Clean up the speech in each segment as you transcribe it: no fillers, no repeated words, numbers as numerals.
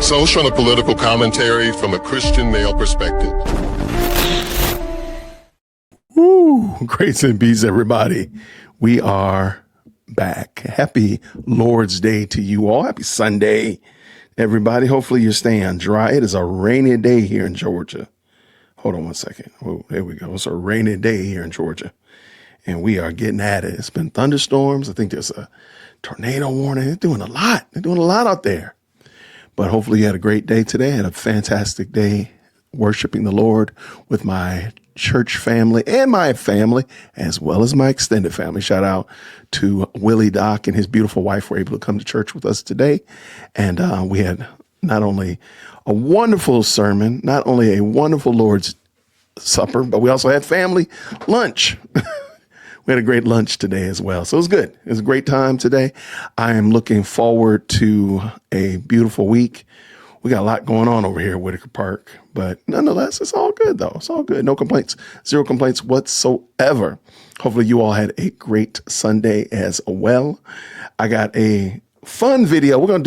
Social and political commentary from a Christian male perspective. Woo! Grace and peace, everybody. We are back. Happy Lord's Day to you all. Happy Sunday, everybody. Hopefully you're staying dry. It is a rainy day here in Georgia. Hold on one second. Oh, there we go. It's a rainy day here in Georgia, and we are getting at it. It's been thunderstorms. I think there's a tornado warning. They're doing a lot. They're doing a lot out there. But hopefully you had a great day today. I had a fantastic day worshiping the Lord with my church family and my family, as well as my extended family. Shout out to Willie Doc and his beautiful wife were able to come to church with us today. And we had not only a wonderful sermon, not only a wonderful Lord's Supper, but we also had family lunch. We had a great lunch today as well. So it was good. It was a great time today. I am looking forward to a beautiful week. We got a lot going on over here at Whitaker Park, but nonetheless, it's all good though. It's all good. No complaints, zero complaints whatsoever. Hopefully you all had a great Sunday as well. I got a fun video. I didn't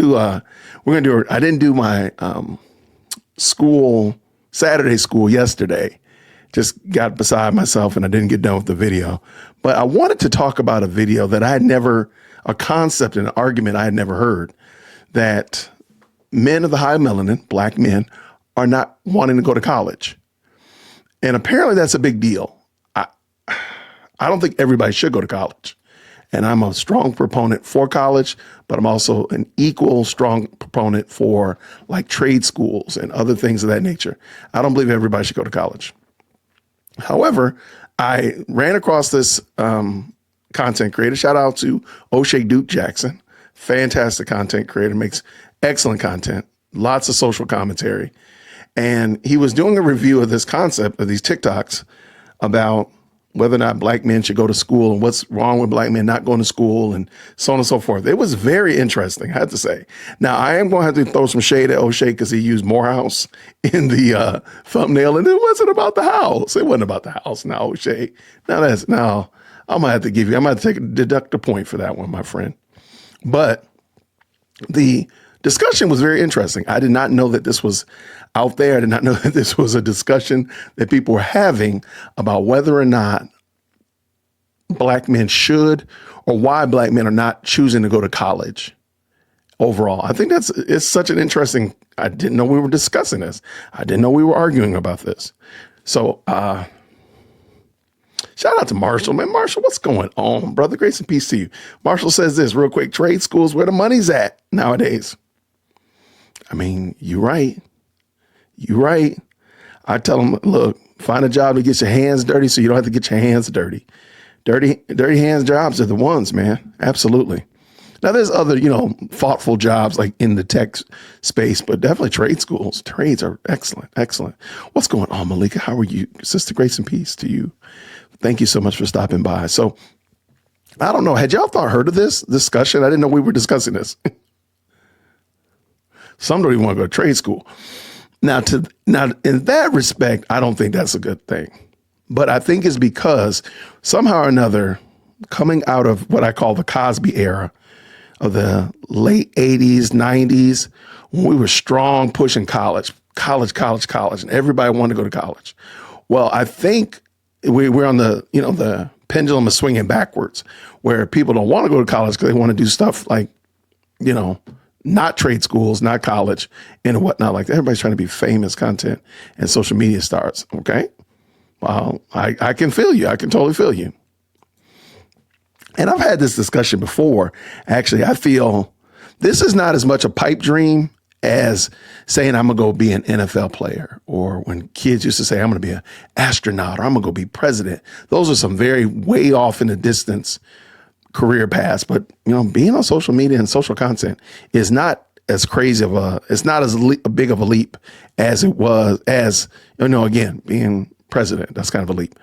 do my Saturday school yesterday. Just got beside myself and I didn't get done with the video. But I wanted to talk about a concept and an argument I had never heard, that men of the high melanin, black men, are not wanting to go to college. And apparently that's a big deal. I don't think everybody should go to college. And I'm a strong proponent for college, but I'm also an equal strong proponent for like trade schools and other things of that nature. I don't believe everybody should go to college. However, I ran across this content creator. Shout out to O'Shea Duke Jackson. Fantastic content creator, makes excellent content, lots of social commentary. And he was doing a review of this concept of these TikToks about whether or not black men should go to school and what's wrong with black men not going to school and so on and so forth. It was very interesting, I have to say. Now, I am going to have to throw some shade at O'Shea because he used Morehouse in the thumbnail, and it wasn't about the house. It wasn't about the house. Now, O'Shea, I'm going to have to deduct a point for that one, my friend. But the discussion was very interesting. I did not know that this was out there. I did not know that this was a discussion that people were having about whether or not black men should, or why black men are not choosing to go to college overall. I think it's such an interesting, I didn't know we were discussing this. I didn't know we were arguing about this. So shout out to Marshall, man. Marshall, what's going on, brother? Grace and peace to you. Marshall says this real quick: trade schools where the money's at nowadays. I mean, you're right. You're right. I tell them, look, find a job to get your hands dirty so you don't have to get your hands dirty. Dirty hands jobs are the ones, man. Absolutely. Now, there's other, thoughtful jobs like in the tech space, but definitely trade schools. Trades are excellent. Excellent. What's going on, Malika? How are you? Sister, grace and peace to you. Thank you so much for stopping by. So I don't know. Had y'all heard of this discussion? I didn't know we were discussing this. Some don't even want to go to trade school. Now, in that respect, I don't think that's a good thing. But I think it's because somehow or another, coming out of what I call the Cosby era of the late 80s, 90s, when we were strong pushing college, and everybody wanted to go to college. Well, I think we're on the pendulum is swinging backwards, where people don't want to go to college because they want to do stuff like, not trade schools, not college, and whatnot like that. Everybody's trying to be famous content and social media stars. Okay. Well, I can feel you. I can totally feel you. And I've had this discussion before. Actually, I feel this is not as much a pipe dream as saying I'm going to go be an NFL player, or when kids used to say I'm going to be an astronaut, or I'm going to go be president. Those are some very way off in the distance career paths. But, being on social media and social content is not as crazy it's not as big of a leap as it was again, being president. That's kind of a leap.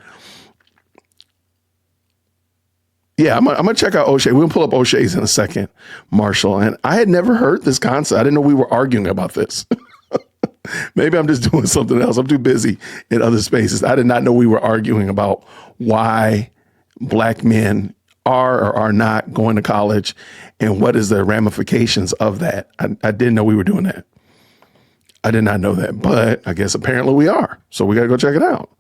Yeah, I'm going to check out O'Shea. We'll pull up O'Shea's in a second, Marshall. And I had never heard this concept. I didn't know we were arguing about this. Maybe I'm just doing something else. I'm too busy in other spaces. I did not know we were arguing about why black men are or are not going to college and what is the ramifications of that. I didn't know we were doing that. I did not know that, but I guess apparently we are. So we got to go check it out.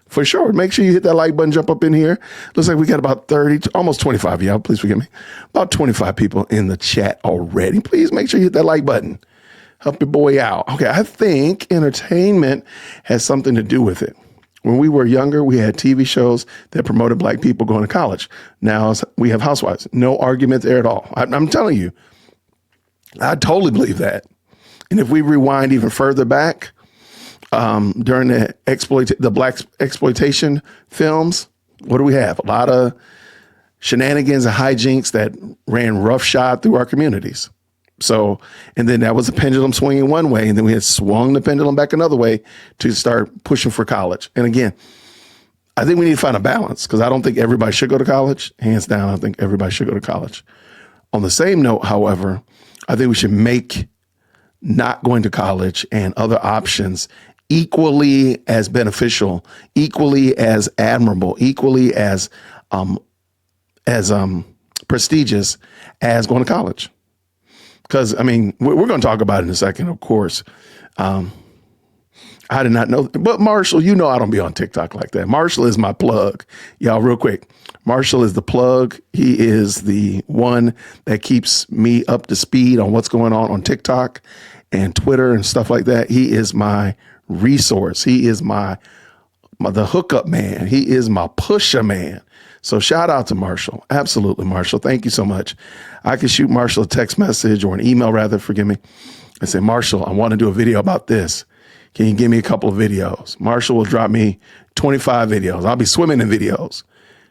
For sure. Make sure you hit that like button, jump up in here. Looks like we got about 30, almost 25. Yeah, please forgive me. About 25 people in the chat already. Please make sure you hit that like button. Help your boy out. Okay, I think entertainment has something to do with it. When we were younger, we had TV shows that promoted black people going to college. Now we have Housewives. No argument there at all. I'm telling you, I totally believe that. And if we rewind even further back, during the black exploitation films, what do we have? A lot of shenanigans and hijinks that ran roughshod through our communities. So, and then that was the pendulum swinging one way, and then we had swung the pendulum back another way to start pushing for college. And again, I think we need to find a balance because I don't think everybody should go to college. Hands down, I think everybody should go to college. On the same note, however, I think we should make not going to college and other options equally as beneficial, equally as admirable, equally as prestigious as going to college. Because, I mean, we're going to talk about it in a second, of course. I did not know. But Marshall, you know I don't be on TikTok like that. Marshall is my plug. Y'all, real quick. Marshall is the plug. He is the one that keeps me up to speed on what's going on TikTok and Twitter and stuff like that. He is my resource. He is the hookup man. He is my pusher man. So shout out to Marshall. Absolutely, Marshall. Thank you so much. I can shoot Marshall a text message or an email, rather, forgive me, and say, Marshall, I want to do a video about this. Can you give me a couple of videos? Marshall will drop me 25 videos. I'll be swimming in videos.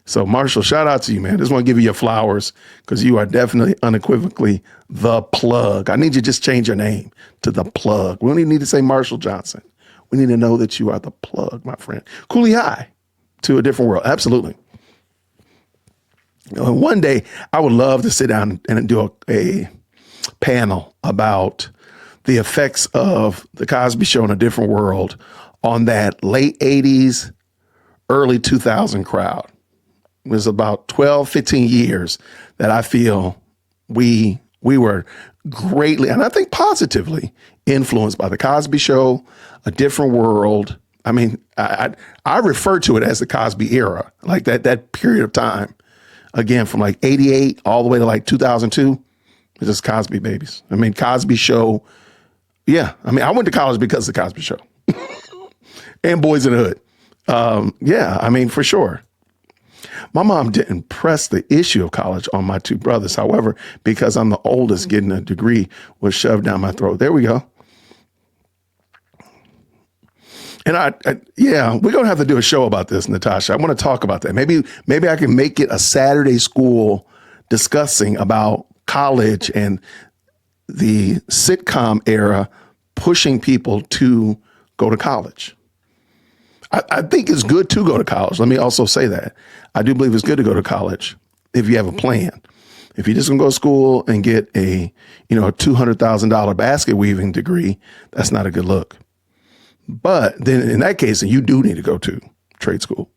So Marshall, shout out to you, man. Just want to give you your flowers because you are definitely unequivocally the plug. I need you to just change your name to the plug. We don't even need to say Marshall Johnson. We need to know that you are the plug, my friend. Cooley High to a different world. Absolutely. One day I would love to sit down and do a panel about the effects of the Cosby Show in a different world on that late 80s, early 2000 crowd. It was about 12, 15 years that I feel we were greatly, and I think positively, influenced by the Cosby Show, a different world. I mean, I refer to it as the Cosby era, like that period of time. Again, from like 88 all the way to like 2002, it's just Cosby babies. I mean, Cosby Show. Yeah. I mean, I went to college because of the Cosby Show and Boys in the Hood. Yeah, I mean, for sure. My mom didn't press the issue of college on my two brothers. However, because I'm the oldest, getting a degree was shoved down my throat. There we go. And yeah, we're going to have to do a show about this, Natasha. I want to talk about that. Maybe I can make it a Saturday school discussing about college and the sitcom era pushing people to go to college. I think it's good to go to college. Let me also say that. I do believe it's good to go to college if you have a plan. If you're just going to go to school and get a $200,000 basket weaving degree, that's not a good look. But then in that case, you do need to go to trade school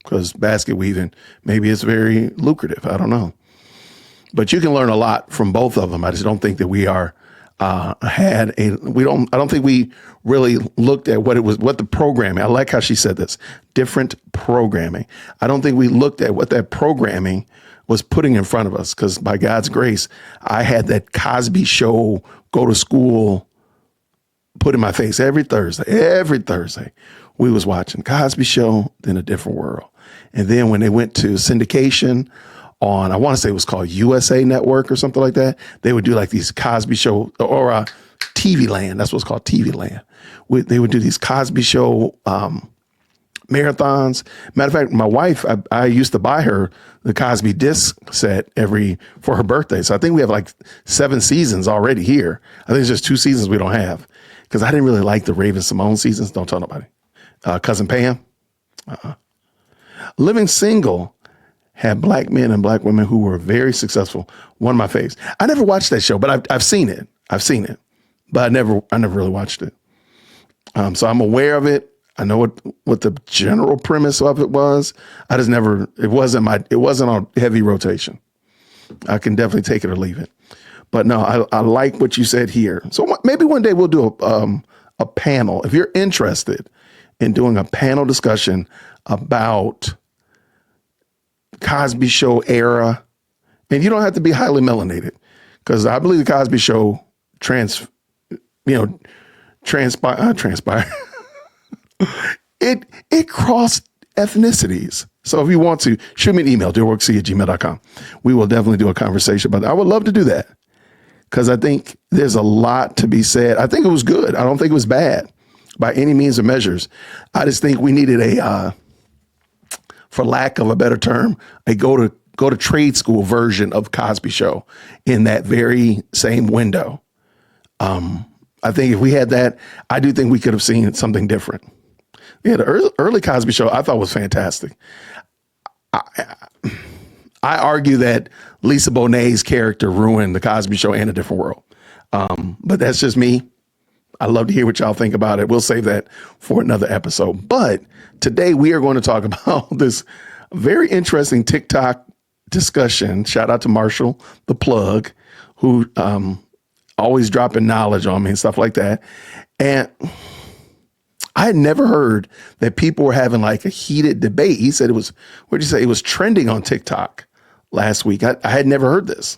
because basket weaving, maybe it's very lucrative. I don't know. But you can learn a lot from both of them. I just don't think that we are I don't think we really looked at what the programming, I like how she said this, different programming. I don't think we looked at what that programming was putting in front of us because by God's grace, I had that Cosby Show, go to school, put in my face every Thursday. We was watching Cosby Show, then A Different World. And then when they went to syndication on, I want to say it was called USA Network or something like that, they would do like these Cosby Show or TV Land. That's what's called TV Land. They would do these Cosby Show marathons. Matter of fact, my wife, I used to buy her the Cosby disc set for her birthday. So I think we have like 7 seasons already here. I think it's just 2 seasons we don't have because I didn't really like the Raven-Symoné seasons. Don't tell nobody. Cousin Pam. Living Single had black men and black women who were very successful. One of my faves. I never watched that show, but I've seen it. But I never really watched it. So I'm aware of it. I know what the general premise of it was. I just never, it wasn't on heavy rotation. I can definitely take it or leave it. But no, I like what you said here. So maybe one day we'll do a panel, if you're interested in doing a panel discussion about Cosby Show era, and you don't have to be highly melanated, because I believe the Cosby Show transpire. It crossed ethnicities. So if you want to, shoot me an email, dearworksy@gmail.com. We will definitely do a conversation about that. I would love to do that, because I think there's a lot to be said. I think it was good. I don't think it was bad by any means or measures. I just think we needed for lack of a better term, a go to trade school version of Cosby Show in that very same window. I think if we had that, I do think we could have seen something different. Yeah, the early Cosby Show I thought was fantastic. I argue that Lisa Bonet's character ruined the Cosby Show and A Different World. But that's just me. I'd love to hear what y'all think about it. We'll save that for another episode. But today we are going to talk about this very interesting TikTok discussion. Shout out to Marshall, the plug, who always dropping knowledge on me and stuff like that. And I had never heard that people were having like a heated debate. He said it was, what did you say? It was trending on TikTok last week. I had never heard this.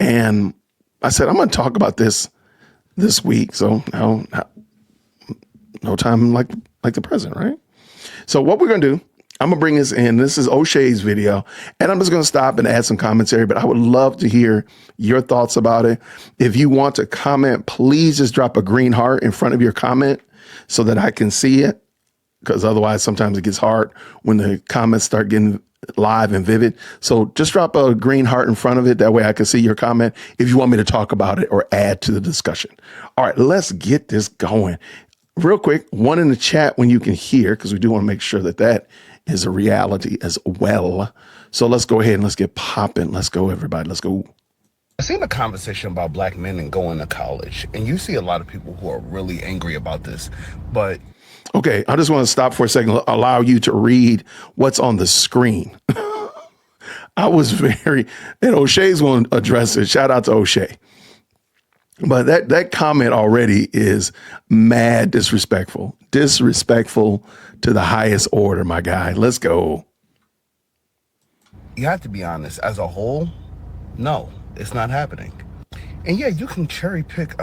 And I said, I'm going to talk about this week. So no time like the present, right? So what we're going to do, I'm going to bring this in. This is O'Shea's video, and I'm just going to stop and add some commentary, but I would love to hear your thoughts about it. If you want to comment, please just drop a green heart in front of your comment so that I can see it, because otherwise sometimes it gets hard when the comments start getting live and vivid. So just drop a green heart in front of it. That way I can see your comment if you want me to talk about it or add to the discussion. All right, let's get this going. Real quick, one in the chat when you can hear, because we do want to make sure that that is a reality as well. So let's go ahead and let's get popping. Let's go, everybody. Let's go. I've seen a conversation about black men and going to college, and you see a lot of people who are really angry about this, but okay, I just want to stop for a second, allow you to read what's on the screen. I was and O'Shea's going to address it. Shout out to O'Shea. But that comment already is mad disrespectful. Disrespectful to the highest order, my guy. Let's go. you have to be honest. As a whole, no, it's not happening. And yeah, you can cherry pick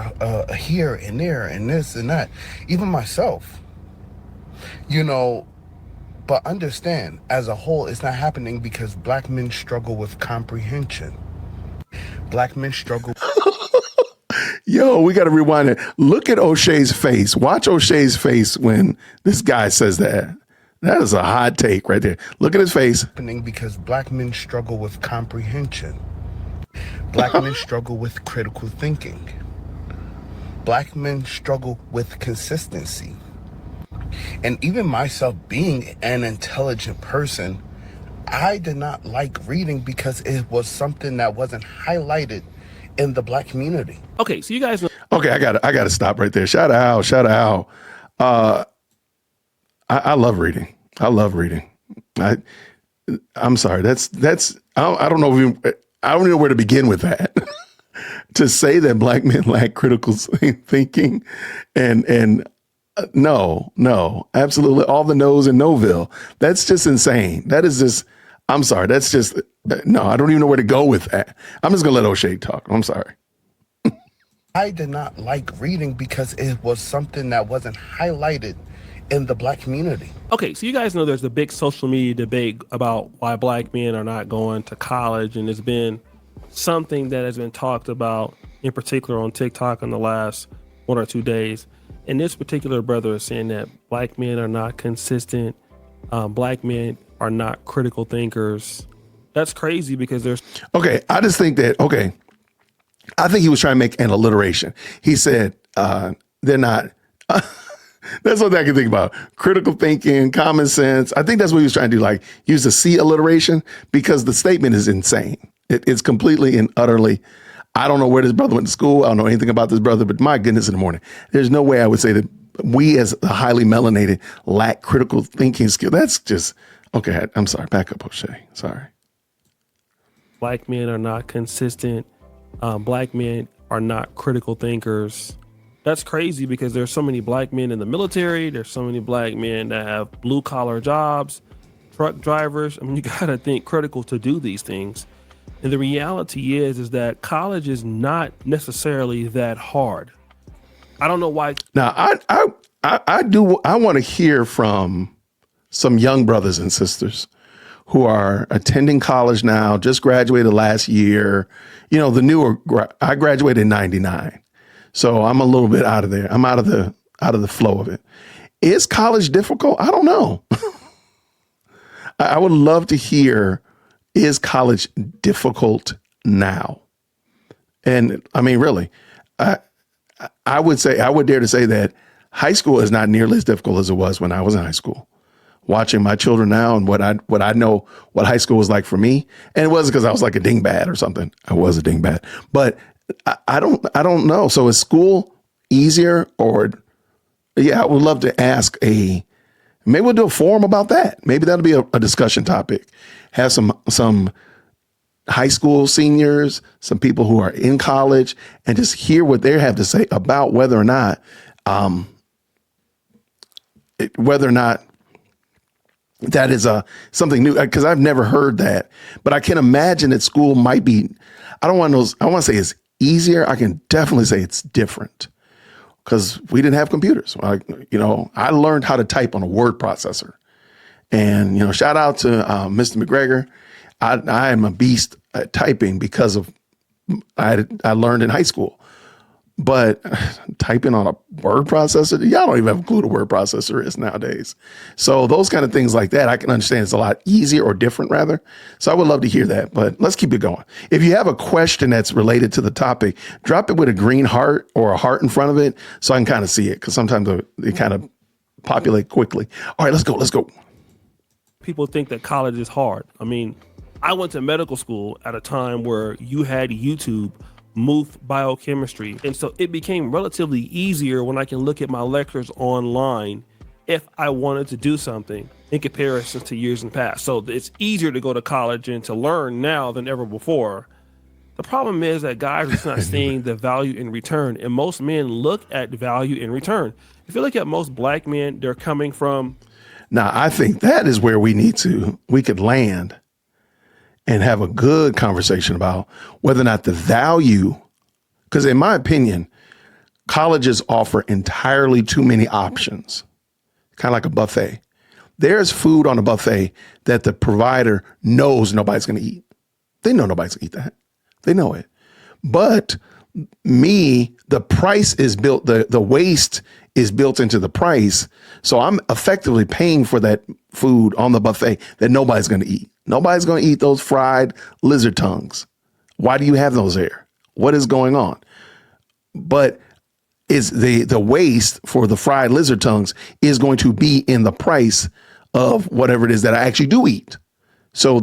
here and there and this and that. Even myself, but understand, as a whole, it's not happening because black men struggle with comprehension. Black men struggle. Yo, we got to rewind it. Look at O'Shea's face. Watch O'Shea's face when this guy says that. That is a hot take right there. Look at his face. Happening because black men struggle with comprehension. Black men struggle with critical thinking. Black men struggle with consistency. And even myself being an intelligent person, I did not like reading because it was something that wasn't highlighted in the black community. Okay, so you guys know. Okay, I got to stop right there. Shout out. I love reading. I'm sorry. I don't know I don't know where to begin with that. To say that black men lack critical thinking and no, absolutely all the no's in Noville. That's just insane. That is just, I'm sorry. That's just, no, I don't even know where to go with that. I'm just going to let O'Shea talk. I'm sorry. I did not like reading because it was something that wasn't highlighted in the black community. Okay, so you guys know there's a big social media debate about why black men are not going to college, and it's been something that has been talked about in particular on TikTok in the last 1 or 2 days. And this particular brother is saying that black men are not consistent. Black men are not critical thinkers. That's crazy because there's... Okay, I just think that, I think he was trying to make an alliteration. He said, they're not... That's what I can think about. Critical thinking, common sense. I think that's what he was trying to do, like use the C alliteration, because the statement is insane. It's completely and utterly... I don't know where this brother went to school. I don't know anything about this brother, but my goodness in the morning. There's no way I would say that we as a highly melanated lack critical thinking skill. That's just, okay, I'm sorry. Back up, O'Shea. Sorry. Black men are not consistent. Black men are not critical thinkers. That's crazy because there's so many black men in the military. There's so many black men that have blue collar jobs, truck drivers. I mean, you got to think critical to do these things. And the reality is that college is not necessarily that hard. I don't know why. Now, I want to hear from some young brothers and sisters who are attending college now, just graduated last year. You know, I graduated in 99. So I'm a little bit out of there. I'm out of the flow of it. Is college difficult? I don't know. I would love to hear, is college difficult now? And I mean, really, I would dare to say that high school is not nearly as difficult as it was when I was in high school. Watching my children now and what I know what high school was like for me, and it wasn't because I was like a dingbat or something. I was a dingbat, but I don't know. So is school easier or? Yeah, I would love to ask maybe we'll do a forum about that. Maybe that'll be a discussion topic. Have some high school seniors, some people who are in college, and just hear what they have to say about whether or not that is something new, because I've never heard that. But I can imagine that school might be, I want to say it's easier. I can definitely say it's different because we didn't have computers. I learned how to type on a word processor. And, shout out to Mr. McGregor. I am a beast at typing because of I learned in high school. But typing on a word processor, y'all don't even have a clue what a word processor is nowadays. So those kind of things like that, I can understand it's a lot easier or different rather. So I would love to hear that, but let's keep it going. If you have a question that's related to the topic, drop it with a green heart or a heart in front of it so I can kind of see it, because sometimes they kind of populate quickly. All right, let's go. People think that college is hard. I mean, I went to medical school at a time where you had YouTube, Muth biochemistry. And so it became relatively easier when I can look at my lectures online if I wanted to do something in comparison to years in past. So it's easier to go to college and to learn now than ever before. The problem is that guys are just not seeing the value in return. And most men look at value in return. If you look at most black men, they're coming from. Now, I think that is where we could land and have a good conversation about whether or not the value, because in my opinion, colleges offer entirely too many options, kind of like a buffet. There's food on a buffet that the provider knows nobody's going to eat. They know nobody's going to eat that. They know it. But the price is built, the waste is built into the price. So I'm effectively paying for that food on the buffet that nobody's going to eat. Nobody's going to eat those fried lizard tongues. Why do you have those there? What is going on? But is the waste for the fried lizard tongues is going to be in the price of whatever it is that I actually do eat. So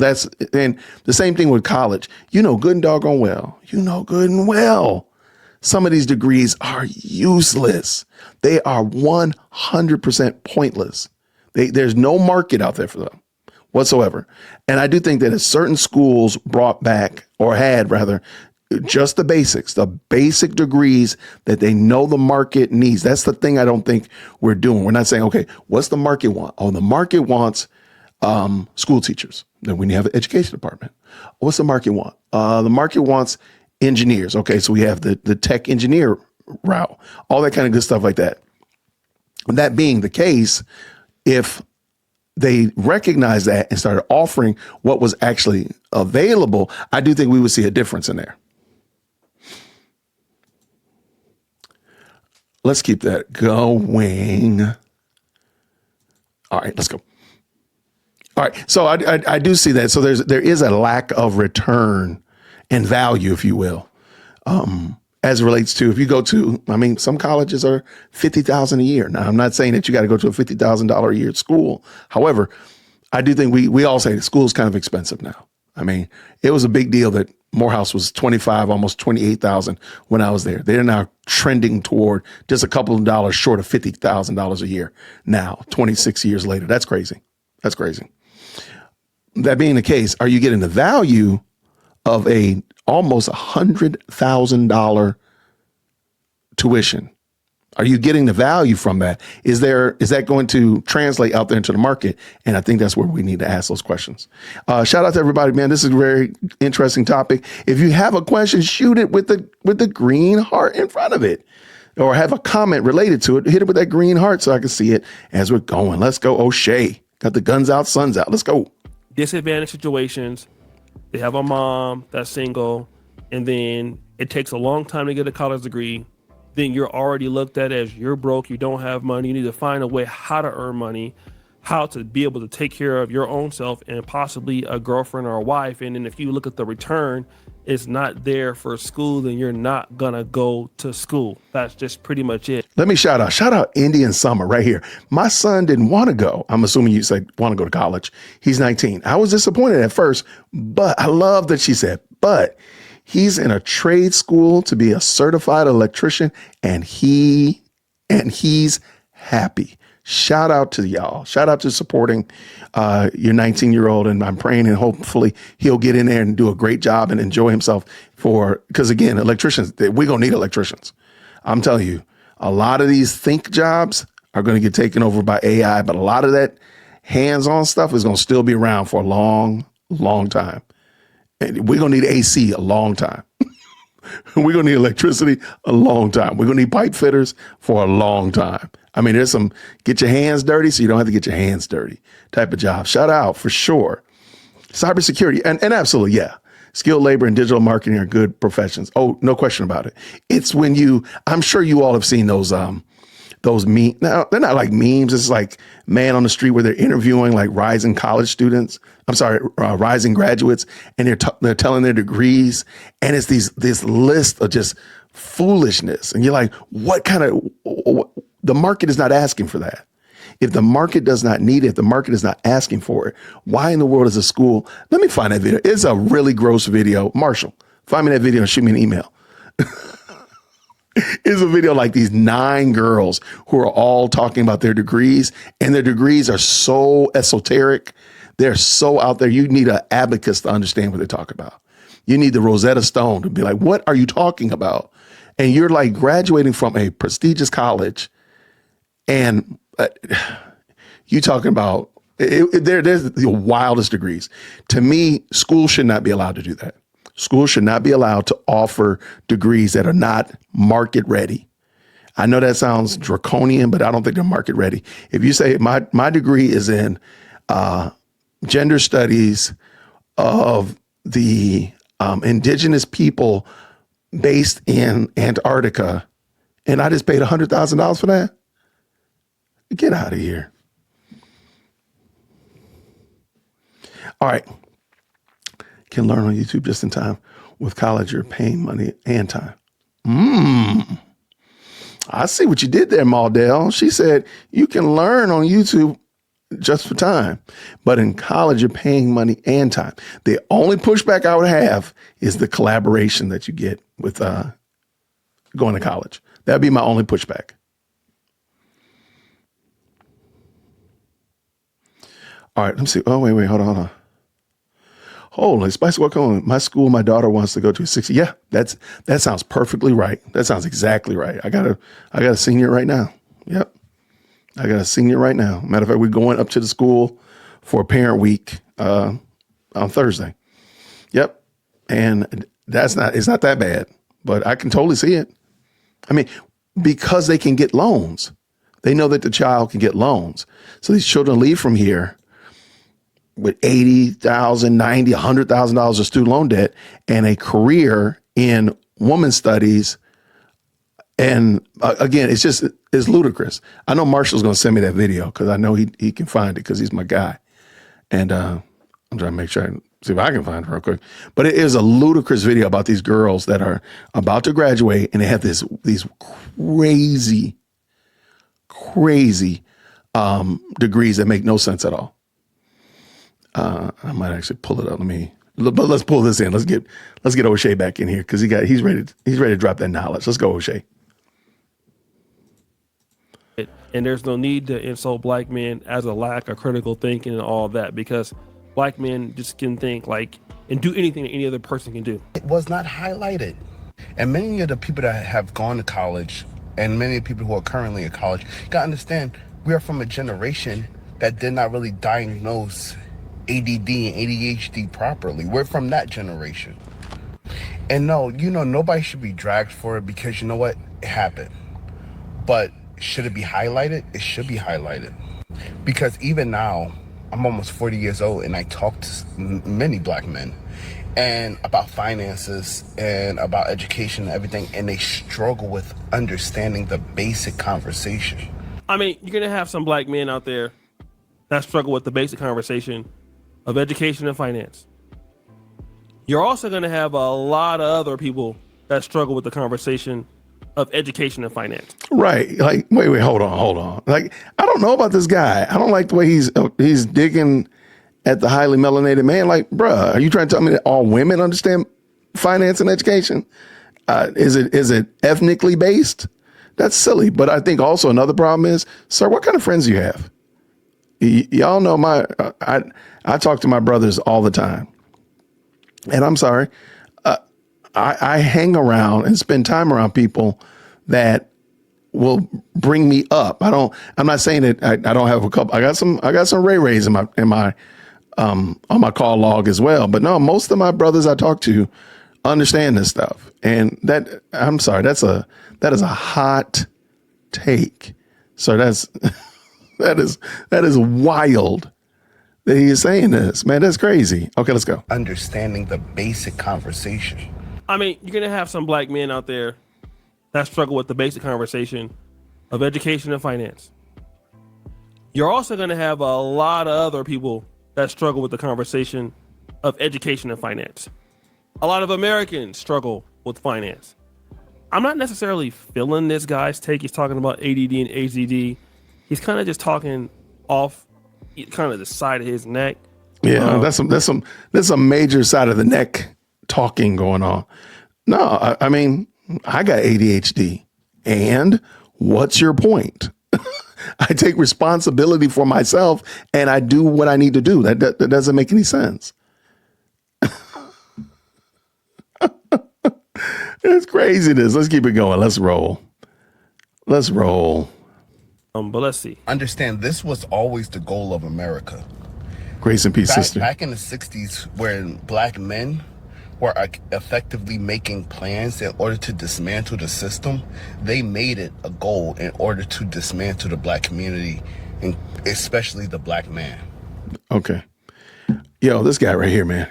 and the same thing with college. Good and doggone well. Good and well. Some of these degrees are useless. They are 100% pointless. There's no market out there for them whatsoever. And I do think that if certain schools brought back, or had rather, just the basic degrees that they know the market needs. That's the thing I don't think we're doing. We're not saying, okay, what's the market want? Oh, the market wants school teachers. Then we have an education department. What's the market want? The market wants engineers. Okay, so we have the tech engineer route, all that kind of good stuff like that. And that being the case, if they recognize that and started offering what was actually available, I do think we would see a difference in there. Let's keep that going. All right, let's go. All right, so I do see that. So there is a lack of return and value, if you will, as it relates to, if you go to, some colleges are $50,000 a year. Now, I'm not saying that you got to go to a $50,000 a year school. However, I do think we all say school is kind of expensive now. It was a big deal that Morehouse was 25, almost 28,000 when I was there. They're now trending toward just a couple of dollars short of $50,000 a year now, 26 years later. That's crazy. That's crazy. That being the case, are you getting the value of a almost $100,000 tuition Are you getting the value from that? Is that going to translate out there into the market? And I think that's where we need to ask those questions. Shout out to everybody, man. This is a very interesting topic. If you have a question, shoot it with the green heart in front of it, or have a comment related to it. Hit it with that green heart so I can see it as we're going. Let's go, O'Shea. Got the guns out, suns out. Let's go. Disadvantaged situations. They have a mom that's single, and then it takes a long time to get a college degree. Then you're already looked at as you're broke, you don't have money, you need to find a way how to earn money, how to be able to take care of your own self and possibly a girlfriend or a wife. And then if you look at the return, it's not there for school, then you're not gonna go to school. That's just pretty much it. Let me shout out Indian Summer right here. My son didn't want to go. I'm assuming you say want to go to college. He's 19. I was disappointed at first, but I love that she said, but he's in a trade school to be a certified electrician, and he's happy. Shout out to y'all. Shout out to supporting your 19-year-old. And I'm praying and hopefully he'll get in there and do a great job and enjoy himself because again, electricians, we're going to need electricians. I'm telling you, a lot of these think jobs are going to get taken over by AI, but a lot of that hands-on stuff is going to still be around for a long, long time. And we're going to need AC a long time. We're going to need electricity a long time. We're going to need pipe fitters for a long time. I mean, there's some get your hands dirty so you don't have to get your hands dirty type of job. Shout out for sure. Cybersecurity and absolutely, yeah. Skilled labor and digital marketing are good professions. Oh, no question about it. It's when I'm sure you all have seen those memes. Now, they're not like memes. It's like man on the street where they're interviewing like rising graduates, and they're telling their degrees. And it's this list of just foolishness. And you're like, the market is not asking for that. If the market does not need it, if the market is not asking for it, why in the world is a school? Let me find that video. It's a really gross video. Marshall, find me that video and shoot me an email. It's a video like these 9 girls who are all talking about their degrees, and their degrees are so esoteric. They're so out there. You need an abacus to understand what they talk about. You need the Rosetta Stone to be like, what are you talking about? And you're like graduating from a prestigious college, and you talking about there's the wildest degrees. To me, schools should not be allowed to do that. Schools should not be allowed to offer degrees that are not market ready. I know that sounds draconian, but I don't think they're market ready. If you say my degree is in gender studies of the indigenous people based in Antarctica, and I just paid $100,000 for that, get out of here. All right. Can learn on YouTube just in time. With college, you're paying money and time. I see what you did there, Maudell. She said you can learn on YouTube just for time, but in college, you're paying money and time. The only pushback I would have is the collaboration that you get with going to college. That'd be my only pushback. All right, let me see. Oh, wait, hold on. Holy spicy, what going on? My school, my daughter wants to go to 60. Yeah, that sounds perfectly right. That sounds exactly right. I got a senior right now. Yep. I got a senior right now. Matter of fact, we're going up to the school for parent week on Thursday. Yep. And it's not that bad, but I can totally see it. I mean, because they can get loans. They know that the child can get loans. So these children leave from here with $80,000, $90,000, $100,000 of student loan debt and a career in women's studies. And again, it's ludicrous. I know Marshall's going to send me that video because I know he can find it because he's my guy. And I'm trying to make sure I see if I can find it real quick. But it is a ludicrous video about these girls that are about to graduate, and they have these crazy degrees that make no sense at all. I might actually pull it up. But let's pull this in. Let's get O'Shea back in here because he's ready to drop that knowledge. Let's go, O'Shea. And there's no need to insult black men as a lack of critical thinking and all that, because black men just can think and do anything that any other person can do. It was not highlighted. And many of the people that have gone to college and many people who are currently in college, you gotta understand, we are from a generation that did not really diagnose ADD and ADHD properly. We're from that generation. And no, nobody should be dragged for it, because you know what? It happened. But should it be highlighted? It should be highlighted. Because even now, I'm almost 40 years old, and I talk to many black men and about finances and about education and everything, and they struggle with understanding the basic conversation. I mean, you're gonna have some black men out there that struggle with the basic conversation of education and finance. You're also gonna have a lot of other people that struggle with the conversation of education and finance. Right. Like, wait, hold on. Like, I don't know about this guy. I don't like the way he's digging at the highly melanated man. Like, bruh, are you trying to tell me that all women understand finance and education? Is it ethnically based? That's silly. But I think also another problem is, sir, what kind of friends do you have? Y'all know I talk to my brothers all the time. And I'm sorry, I hang around and spend time around people that will bring me up. I'm not saying that I don't have a couple. I got some Ray Rays in my on my call log as well. But no, most of my brothers I talk to understand this stuff. And I'm sorry, that is a hot take. So that is wild that he is saying this, man. That's crazy. Okay, let's go. Understanding the basic conversation. I mean, you're gonna have some black men out there that struggle with the basic conversation of education and finance. You're also gonna have a lot of other people that struggle with the conversation of education and finance. A lot of Americans struggle with finance. I'm not necessarily feeling this guy's take. He's talking about ADD and ADD. He's kind of just talking off kind of the side of his neck. Yeah, that's some major side of the neck talking going on. No, I mean, I got ADHD. And what's your point? I take responsibility for myself and I do what I need to do. That doesn't make any sense. It's craziness. Let's keep it going. Let's roll. But let's see. Understand, this was always the goal of America. Grace and peace, sister. Back in the 60s, when black men were effectively making plans in order to dismantle the system, they made it a goal in order to dismantle the black community, and especially the black man. Okay. Yo, this guy right here, man.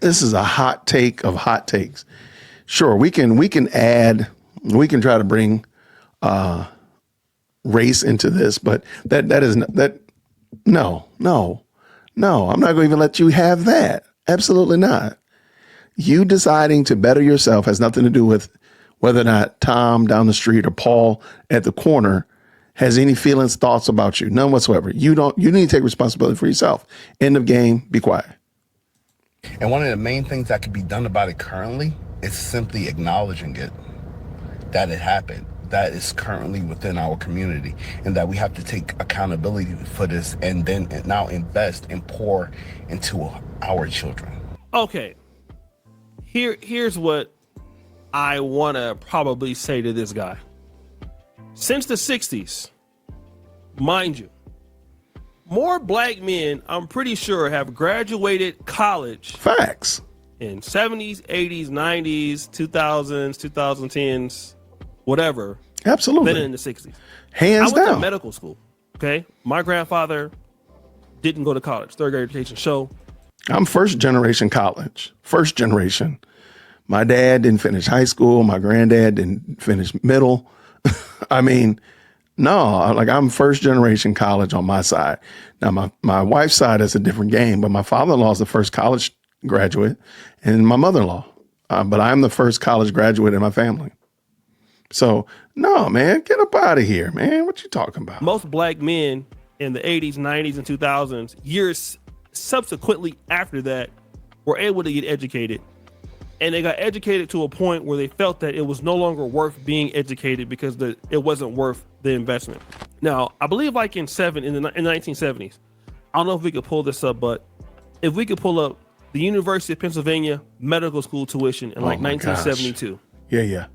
This is a hot take of hot takes. Sure, we can try to bring race into this, but no. I'm not going to even let you have that. Absolutely not. You deciding to better yourself has nothing to do with whether or not Tom down the street or Paul at the corner has any feelings, thoughts about you. None whatsoever. You need to take responsibility for yourself. End of game. Be quiet. And one of the main things that could be done about it currently is simply acknowledging it, that it happened, that is currently within our community, and that we have to take accountability for this and then now invest and pour into our children. Okay. Here's what I want to probably say to this guy. Since the 60s, mind you, more black men, I'm pretty sure, have graduated college. Facts. In 70s, 80s, 90s, 2000s, 2010s, whatever. Absolutely. Than in the 60s. Hands down. I went to medical school. Okay. My grandfather didn't go to college. Third grade education. So I'm first generation college. First generation. My dad didn't finish high school. My granddad didn't finish middle. I mean, no, like I'm first generation college on my side. Now my wife's side is a different game, but my father-in-law is the first college graduate and my mother-in-law. But I'm the first college graduate in my family. So no, man, get up out of here, man. What you talking about? Most black men in the 80s, 90s, and 2000s, years subsequently after that, were able to get educated. And they got educated to a point where they felt that it was no longer worth being educated because it wasn't worth the investment. Now, I believe like in the 1970s, I don't know if we could pull this up, but if we could pull up the University of Pennsylvania medical school tuition in like 1972. Yeah.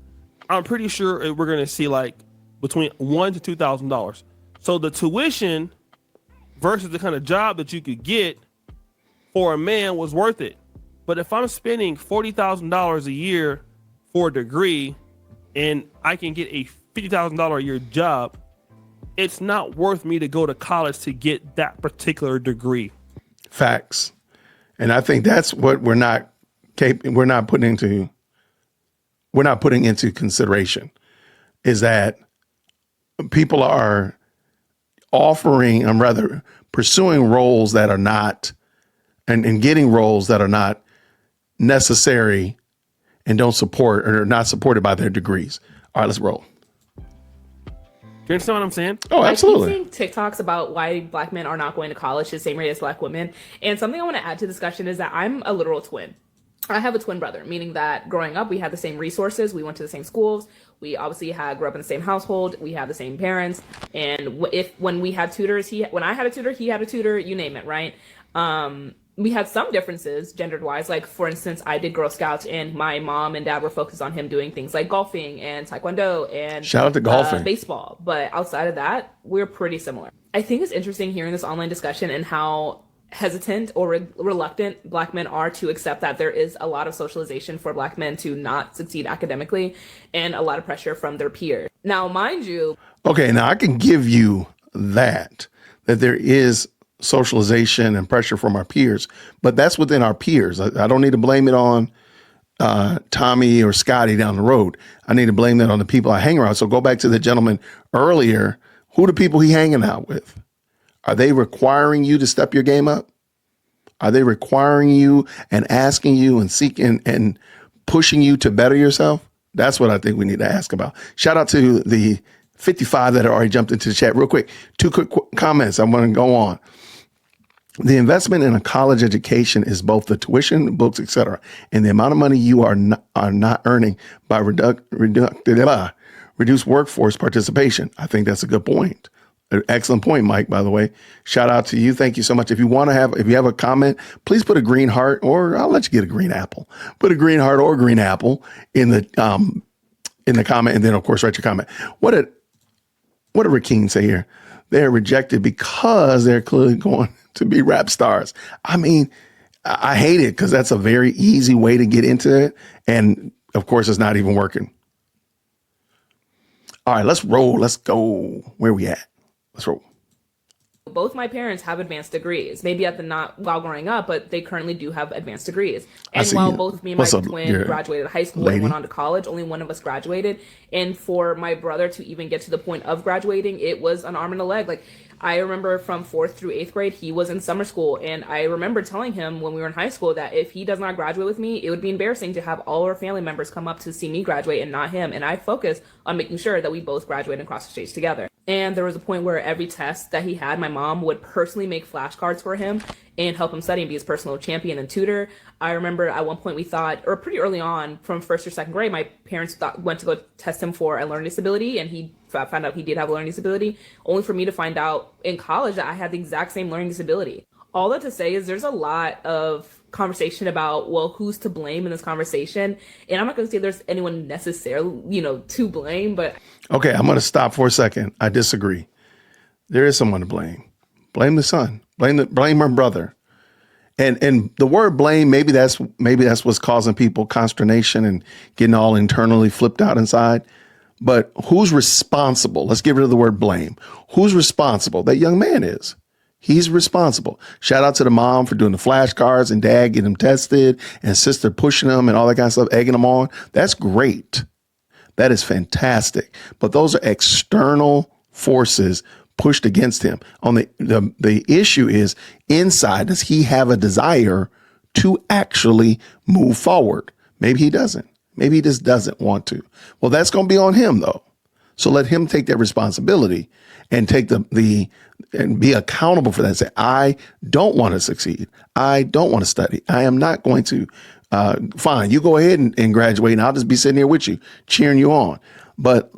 I'm pretty sure we're going to see like between $1,000 to $2,000. So the tuition versus the kind of job that you could get for a man was worth it. But if I'm spending $40,000 a year for a degree and I can get a $50,000 a year job, it's not worth me to go to college to get that particular degree. Facts. And I think that's what we're not putting into consideration, is that people are offering, I'm rather pursuing roles that are not, and getting roles that are not necessary and don't support or are not supported by their degrees. All right, let's roll. You understand what I'm saying? Oh, absolutely. I keep seeing TikToks about why black men are not going to college the same rate as black women. And something I want to add to the discussion is that I'm a literal twin. I have a twin brother, meaning that growing up, we had the same resources. We went to the same schools. We obviously grew up in the same household. We had the same parents. And when we had tutors, when I had a tutor, he had a tutor, you name it, right? We had some differences gendered wise. Like, for instance, I did Girl Scouts and my mom and dad were focused on him doing things like golfing and taekwondo and shout out to golfing, baseball. But outside of that, we're pretty similar. I think it's interesting hearing this online discussion and how hesitant or reluctant black men are to accept that there is a lot of socialization for black men to not succeed academically and a lot of pressure from their peers. Now, mind you. Okay, now I can give you that there is socialization and pressure from our peers, but that's within our peers. I don't need to blame it on Tommy or Scotty down the road. I need to blame that on the people I hang around. So go back to the gentleman earlier. Who are the people he hanging out with? Are they requiring you to step your game up? Are they requiring you and asking you and seeking and pushing you to better yourself? That's what I think we need to ask about. Shout out to the 55 that already jumped into the chat. Real quick, two quick comments. I want to go on. The investment in a college education is both the tuition, books, etc., and the amount of money you are not earning by reduced workforce participation. I think that's a good point. An excellent point, Mike, by the way. Shout out to you. Thank you so much. If you have a comment, please put a green heart, or I'll let you get a green apple. Put a green heart or a green apple in the comment, and then of course write your comment. What did Rakeen say here? They're rejected because they're clearly going to be rap stars. I mean, I hate it because that's a very easy way to get into it. And of course, it's not even working. All right, let's roll. Let's go. Where we at? Let's roll. Both my parents have advanced degrees, maybe not while growing up, but they currently do have advanced degrees. And while both me and my twin graduated high school and went on to college, only one of us graduated. And for my brother to even get to the point of graduating, it was an arm and a leg. Like, I remember from 4th through 8th grade, he was in summer school. And I remember telling him when we were in high school that if he does not graduate with me, it would be embarrassing to have all our family members come up to see me graduate and not him. And I focused on making sure that we both graduate and cross the stage together. And there was a point where every test that he had, my mom would personally make flashcards for him and help him study and be his personal champion and tutor. I remember at one point we thought, or pretty early on, from 1st or 2nd grade, my parents went to go test him for a learning disability, and he found out he did have a learning disability, only for me to find out in college that I had the exact same learning disability. All that to say is there's a lot of conversation about, well, who's to blame in this conversation. And I'm not going to say there's anyone necessarily, to blame, but. Okay, I'm going to stop for a second. I disagree. There is someone to blame. Blame the son. Blame her brother. And the word blame, maybe that's what's causing people consternation and getting all internally flipped out inside. But who's responsible? Let's get rid of the word blame. Who's responsible? That young man is. He's responsible. Shout out to the mom for doing the flashcards and dad getting him tested and sister pushing him and all that kind of stuff, egging him on. That's great. That is fantastic. But those are external forces pushed against him. On the issue is inside, does he have a desire to actually move forward? Maybe he doesn't. Maybe he just doesn't want to. Well, that's going to be on him though. So let him take that responsibility and take and be accountable for that. Say, I don't want to succeed. I don't want to study. I am not going to. Fine, you go ahead and graduate, and I'll just be sitting here with you, cheering you on. But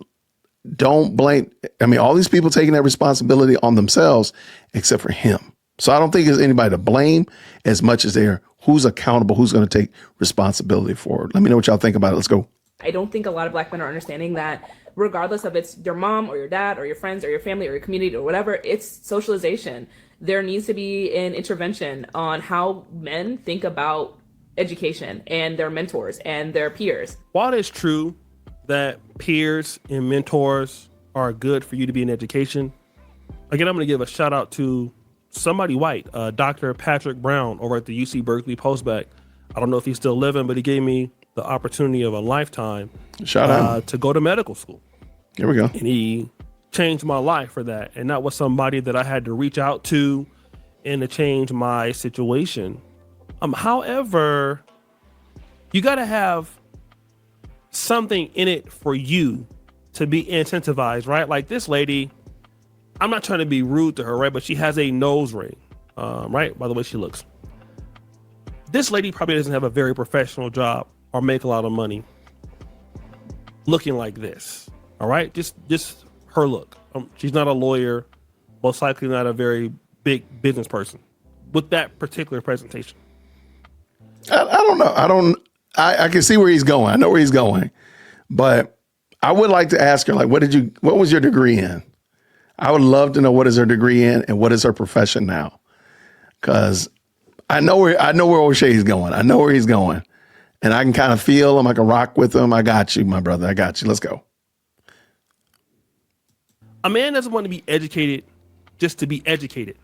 don't blame. I mean, all these people taking that responsibility on themselves, except for him. So I don't think there's anybody to blame as much as who's accountable, who's going to take responsibility for it. Let me know what y'all think about it. Let's go. I don't think a lot of Black men are understanding that regardless of it's your mom or your dad or your friends or your family or your community or whatever, it's socialization. There needs to be an intervention on how men think about education and their mentors and their peers. While it's true that peers and mentors are good for you to be in education, again, I'm going to give a shout out to somebody white, Dr. Patrick Brown over at the UC Berkeley Postback. I don't know if he's still living, but he gave me the opportunity of a lifetime to go to medical school. Here we go. And he changed my life for that. And that was somebody that I had to reach out to and to change my situation. However, you got to have something in it for you to be incentivized, right? Like this lady, I'm not trying to be rude to her, right? But she has a nose ring, right? By the way she looks. This lady probably doesn't have a very professional job or make a lot of money looking like this, all right? Just her look. She's not a lawyer, most likely not a very big business person with that particular presentation. I don't know. I can see where he's going. I know where he's going, but I would like to ask her, like, what was your degree in? I would love to know what is her degree in and what is her profession now. Cause I know where O'Shea's going. I know where he's going and I can kind of feel him. I can rock with him. I got you, my brother. I got you. Let's go. A man doesn't want to be educated just to be educated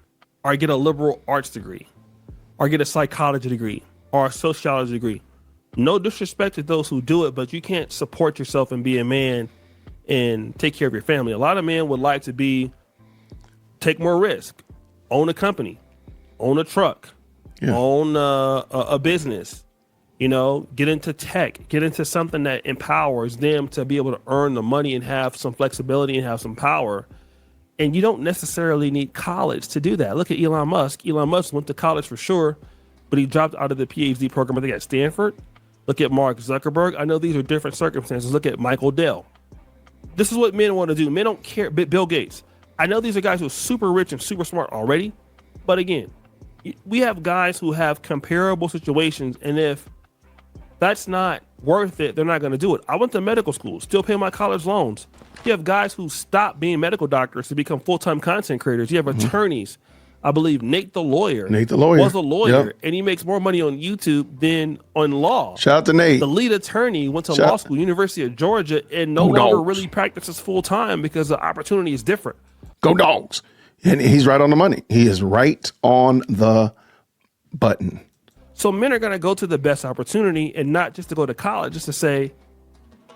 or get a liberal arts degree or get a psychology degree or a sociology degree. No disrespect to those who do it, but you can't support yourself and be a man and take care of your family. A lot of men would like to take more risk, own a company, own a truck, own a business, get into tech, get into something that empowers them to be able to earn the money and have some flexibility and have some power. And you don't necessarily need college to do that. Look at Elon Musk. Elon Musk went to college for sure, but he dropped out of the PhD program, I think, at Stanford. Look at Mark Zuckerberg. I know these are different circumstances. Look at Michael Dell. This is what men want to do. Men don't care. Bill Gates. I know these are guys who are super rich and super smart already. But again, we have guys who have comparable situations. And if that's not worth it, they're not going to do it. I went to medical school, still paying my college loans. You have guys who stopped being medical doctors to become full-time content creators. You have attorneys. I believe Nate the lawyer was a lawyer, and he makes more money on YouTube than on law. Shout out to Nate. The lead attorney went to law school, University of Georgia, and no longer really practices full-time because the opportunity is different. Go Dogs. And he's right on the money. He is right on the button. So men are going to go to the best opportunity and not just to go to college, just to say,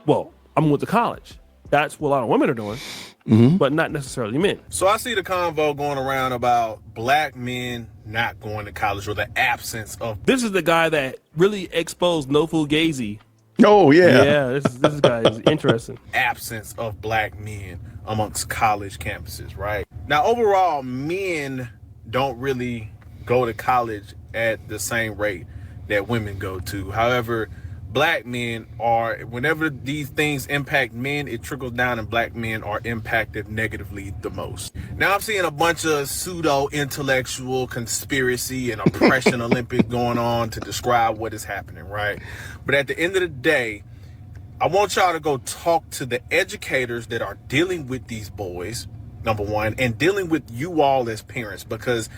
well, I'm going to college. That's what a lot of women are doing. But not necessarily men. So I see the convo going around about black men not going to college or the absence of. This is the guy that really exposed No Fugazi. Oh, yeah. Yeah, this guy is interesting. Absence of black men amongst college campuses, right? Now, overall, men don't really go to college at the same rate that women go to. However, black men are, whenever these things impact men, it trickles down and black men are impacted negatively the most. Now I'm seeing a bunch of pseudo intellectual conspiracy and oppression Olympics going on to describe what is happening, right? But at the end of the day, I want y'all to go talk to the educators that are dealing with these boys, number one, and dealing with you all as parents, because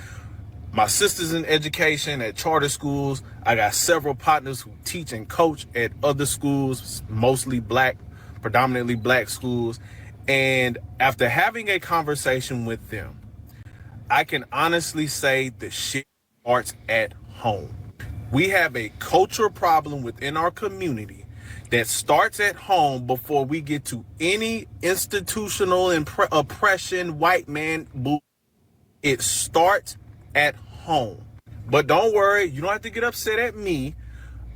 my sister's in education at charter schools. I got several partners who teach and coach at other schools, mostly black, predominantly black schools. And after having a conversation with them, I can honestly say the shit starts at home. We have a cultural problem within our community that starts at home before we get to any institutional oppression, white man. It starts at home. But don't worry, you don't have to get upset at me.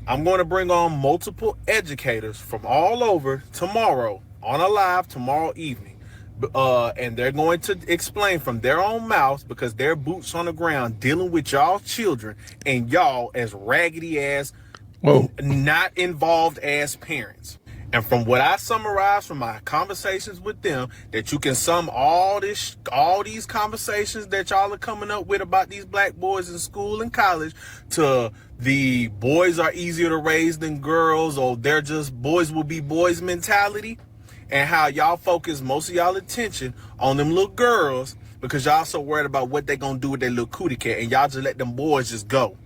I'm going to bring on multiple educators from all over tomorrow on a live tomorrow evening. And they're going to explain from their own mouths, because they're boots on the ground dealing with y'all children and y'all as raggedy ass, not involved as parents. And from what I summarized from my conversations with them, that you can sum all these conversations that y'all are coming up with about these black boys in school and college to the boys are easier to raise than girls, or they're just boys will be boys mentality, and how y'all focus most of y'all attention on them little girls because y'all so worried about what they gonna do with their little cootie cat, and y'all just let them boys just go.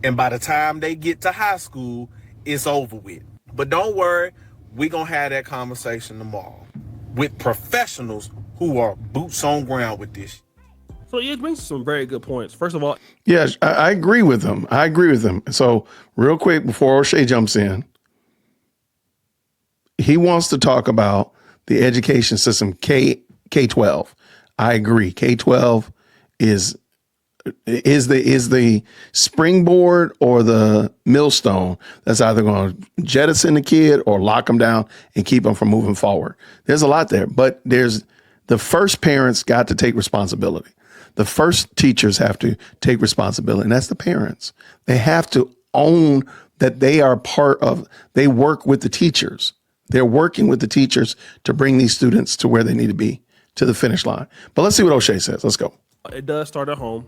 And by the time they get to high school, it's over with. But don't worry, we're going to have that conversation tomorrow with professionals who are boots on ground with this. So it brings some very good points. First of all, yes, I agree with him. So real quick, before O'Shea jumps in, he wants to talk about the education system, K-12. I agree. K-12 is the springboard or the millstone that's either going to jettison the kid or lock them down and keep them from moving forward. There's a lot there, but there's the first parents got to take responsibility. The first teachers have to take responsibility, and that's the parents. They have to own that they are they work with the teachers. They're working with the teachers to bring these students to where they need to be, to the finish line. But let's see what O'Shea says. Let's go. It does start at home.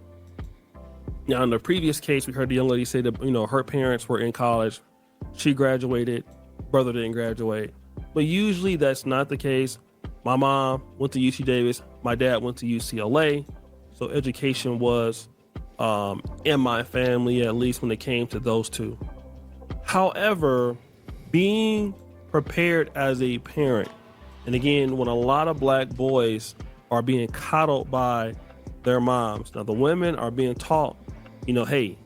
Now, in the previous case, we heard the young lady say that, her parents were in college. She graduated, brother didn't graduate. But usually that's not the case. My mom went to UC Davis. My dad went to UCLA. So education was in my family, at least when it came to those two. However, being prepared as a parent, and again, when a lot of black boys are being coddled by their moms. Now, the women are being taught, hey, you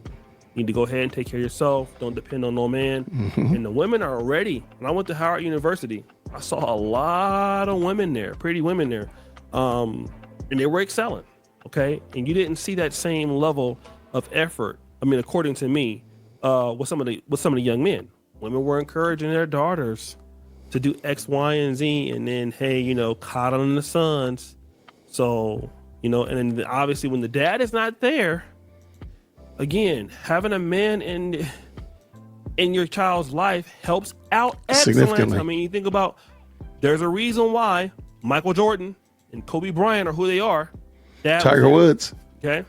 need to go ahead and take care of yourself. Don't depend on no man. Mm-hmm. And the women are ready. When I went to Howard University, I saw a lot of women there, pretty women there. And they were excelling, okay? And you didn't see that same level of effort. I mean, according to me, with some of the young men. Women were encouraging their daughters to do X, Y, and Z, and then, hey, coddling the sons. So, and then obviously when the dad is not there, again, having a man in your child's life helps out excellence. I mean, you think about, there's a reason why Michael Jordan and Kobe Bryant are who they are. Tiger Woods. Okay.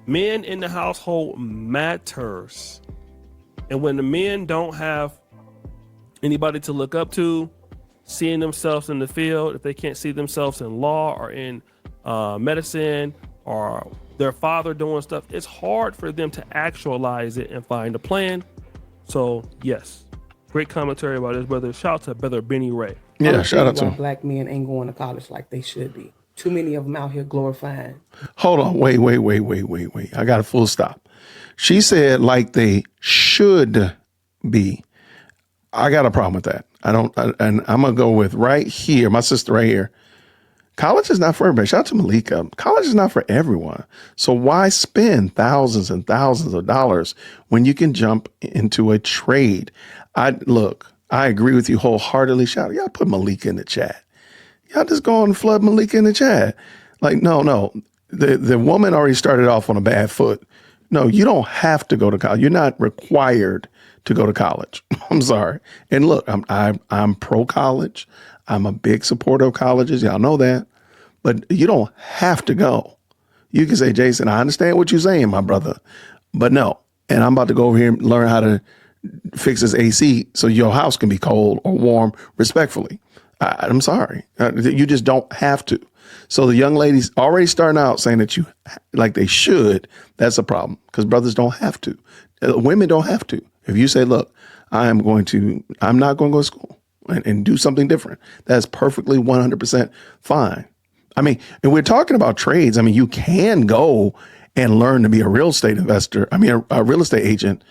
Men in the household matters. And when the men don't have anybody to look up to, seeing themselves in the field, if they can't see themselves in law or in medicine or their father doing stuff, it's hard for them to actualize it and find a plan. So yes, great commentary about this, brother. Shout out to brother Benny Ray. Yeah, shout out to him. Black men ain't going to college like they should be. Too many of them out here glorifying. Hold on, wait. I got a full stop. She said like they should be. I got a problem with that. And I'm gonna go with right here, my sister right here. College is not for everybody. Shout out to Malika. College is not for everyone. So why spend thousands and thousands of dollars when you can jump into a trade? I agree with you wholeheartedly. Shout out, y'all put Malika in the chat. Y'all just go and flood Malika in the chat. Like, no. The woman already started off on a bad foot. No, you don't have to go to college. You're not required to go to college. I'm sorry. And look, I'm pro college. I'm a big supporter of colleges. Y'all know that. But you don't have to go. You can say, Jason, I understand what you're saying, my brother. But no. And I'm about to go over here and learn how to fix this AC so your house can be cold or warm respectfully. I'm sorry. You just don't have to. So the young ladies already starting out saying that you like they should. That's a problem because brothers don't have to. Women don't have to. If you say, look, I'm not going to go to school and do something different, that's perfectly 100% fine. I mean, and we're talking about trades. I mean, you can go and learn to be a real estate investor. I mean, a real estate agent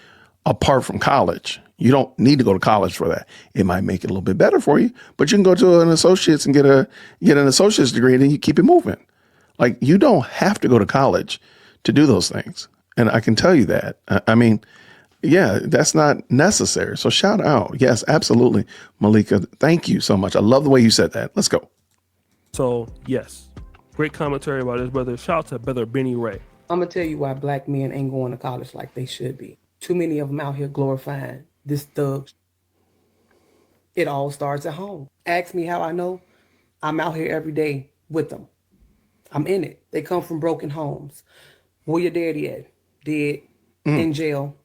apart from college. You don't need to go to college for that. It might make it a little bit better for you, but you can go to an associate's and get an associate's degree and then you keep it moving. Like you don't have to go to college to do those things. And I can tell you that. I mean, yeah, that's not necessary. So shout out. Yes, absolutely. Malika, thank you so much. I love the way you said that. Let's go. So yes, great commentary about this, brother. Shout out to brother Benny Ray. I'm going to tell you why black men ain't going to college like they should be. Too many of them out here glorifying this thug. It all starts at home. Ask me how I know. I'm out here every day with them. I'm in it. They come from broken homes. Where your daddy at? Dead, in jail,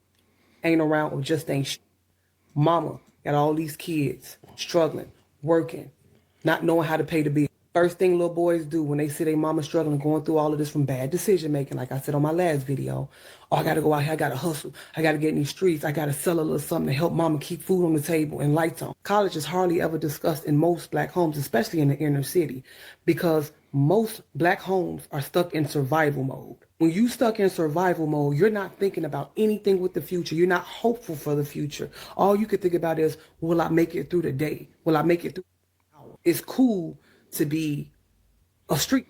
ain't around, or just ain't. Mama got all these kids struggling, working, not knowing how to pay the bill. First thing little boys do when they see their mama struggling, going through all of this from bad decision making, like I said on my last video. Oh, I gotta go out here, I gotta hustle, I gotta get in these streets, I gotta sell a little something to help mama keep food on the table and lights on. College is hardly ever discussed in most black homes, especially in the inner city, because most black homes are stuck in survival mode. When you stuck in survival mode, you're not thinking about anything with the future. You're not hopeful for the future. All you could think about is, will I make it through the day? Will I make it through the hour? It's cool to be a street.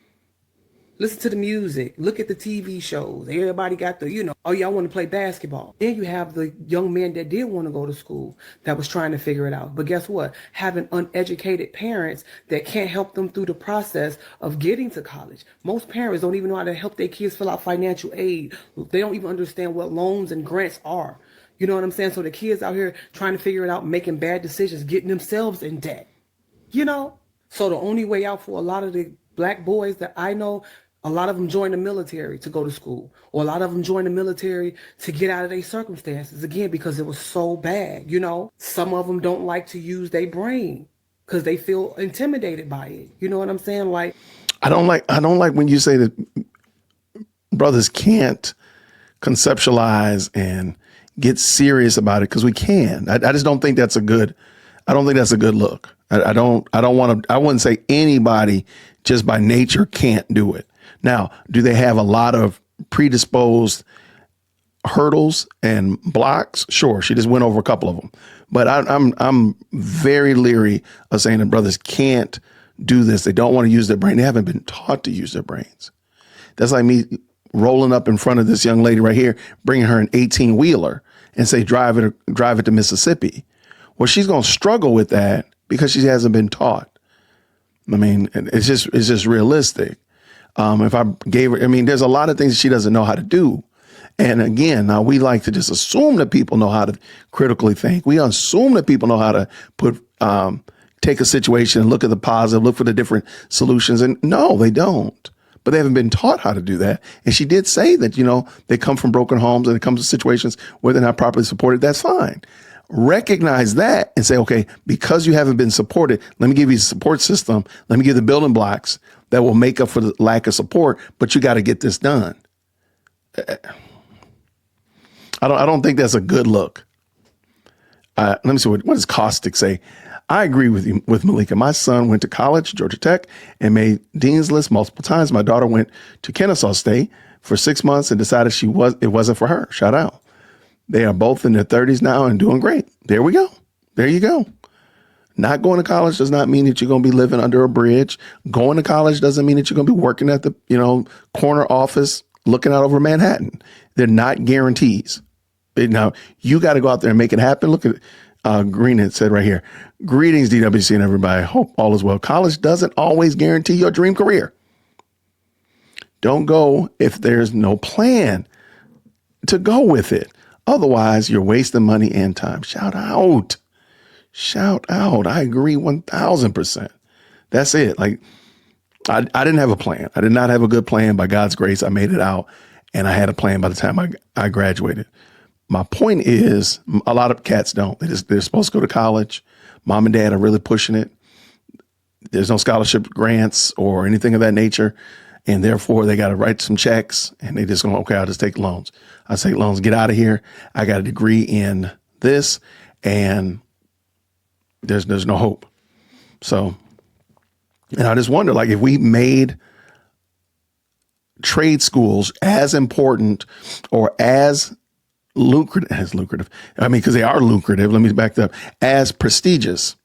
Listen to the music. Look at the TV shows. Everybody got the, oh yeah, I want to play basketball. Then you have the young men that did want to go to school that was trying to figure it out. But guess what? Having uneducated parents that can't help them through the process of getting to college. Most parents don't even know how to help their kids fill out financial aid. They don't even understand what loans and grants are. You know what I'm saying? So the kids out here trying to figure it out, making bad decisions, getting themselves in debt. So the only way out for a lot of the black boys that I know, a lot of them join the military to go to school, or a lot of them join the military to get out of their circumstances, again, because it was so bad. Some of them don't like to use their brain because they feel intimidated by it. You know what I'm saying? Like, I don't like when you say that brothers can't conceptualize and get serious about it, because we can. I just don't think that's a good look. I wouldn't say anybody just by nature can't do it. Now, do they have a lot of predisposed hurdles and blocks? Sure. She just went over a couple of them, but I'm very leery of saying that brothers can't do this. They don't want to use their brain. They haven't been taught to use their brains. That's like me rolling up in front of this young lady right here, bringing her an 18-wheeler and say, drive it to Mississippi. Well, she's going to struggle with that because she hasn't been taught. I mean, it's just realistic. If I gave her, there's a lot of things she doesn't know how to do. And again, now we like to just assume that people know how to critically think. We assume that people know how to take a situation and look at the positive, look for the different solutions. And no, they don't. But they haven't been taught how to do that. And she did say that, they come from broken homes and it comes to situations where they're not properly supported. That's fine. Recognize that and say, okay, because you haven't been supported, let me give you a support system. Let me give the building blocks that will make up for the lack of support, but you got to get this done. I don't think that's a good look. Let me see, what does Caustic say? I agree with Malika. My son went to college, Georgia Tech, and made Dean's List multiple times. My daughter went to Kennesaw State for 6 months and decided it wasn't for her. Shout out. They are both in their 30s now and doing great. There we go. There you go. Not going to college does not mean that you're going to be living under a bridge. Going to college doesn't mean that you're going to be working at the, corner office looking out over Manhattan. They're not guarantees. Now, you got to go out there and make it happen. Look at Green had said right here, greetings, DWC and everybody. Hope all is well. College doesn't always guarantee your dream career. Don't go if there's no plan to go with it. Otherwise, you're wasting money and time. Shout out. I agree 1000%. That's it. Like, I didn't have a plan. I did not have a good plan. By God's grace, I made it out, and I had a plan by the time I graduated. My point is, a lot of cats don't. They're supposed to go to college. Mom and dad are really pushing it. There's no scholarship grants or anything of that nature. And therefore, they got to write some checks, and they just go, okay, I'll just take loans. I'll take loans, get out of here. I got a degree in this, and there's no hope. So, and I just wonder, like, if we made trade schools as important or as lucrative, because they are lucrative, let me back that up, as prestigious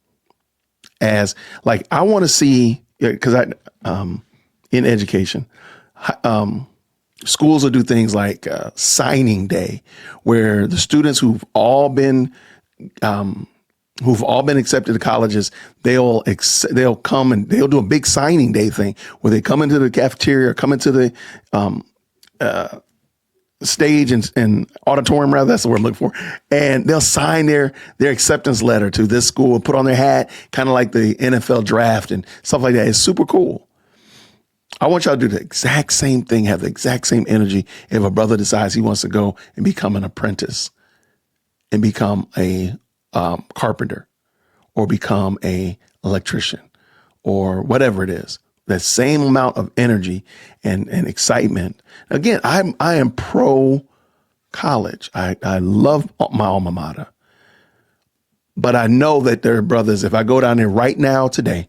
as, like, I want to see, because in education, schools will do things like signing day, where the students who've all been accepted to colleges, they'll come and they'll do a big signing day thing where they come into the cafeteria, come into the stage and auditorium, rather, that's the word I'm looking for, and they'll sign their acceptance letter to this school and put on their hat, kind of like the NFL draft and stuff like that. It's super cool. I want y'all to do the exact same thing, have the exact same energy if a brother decides he wants to go and become an apprentice and become a carpenter or become a electrician or whatever it is. That same amount of energy and excitement. Again, I am pro college. I love my alma mater. But I know that there are brothers, if I go down there right now today,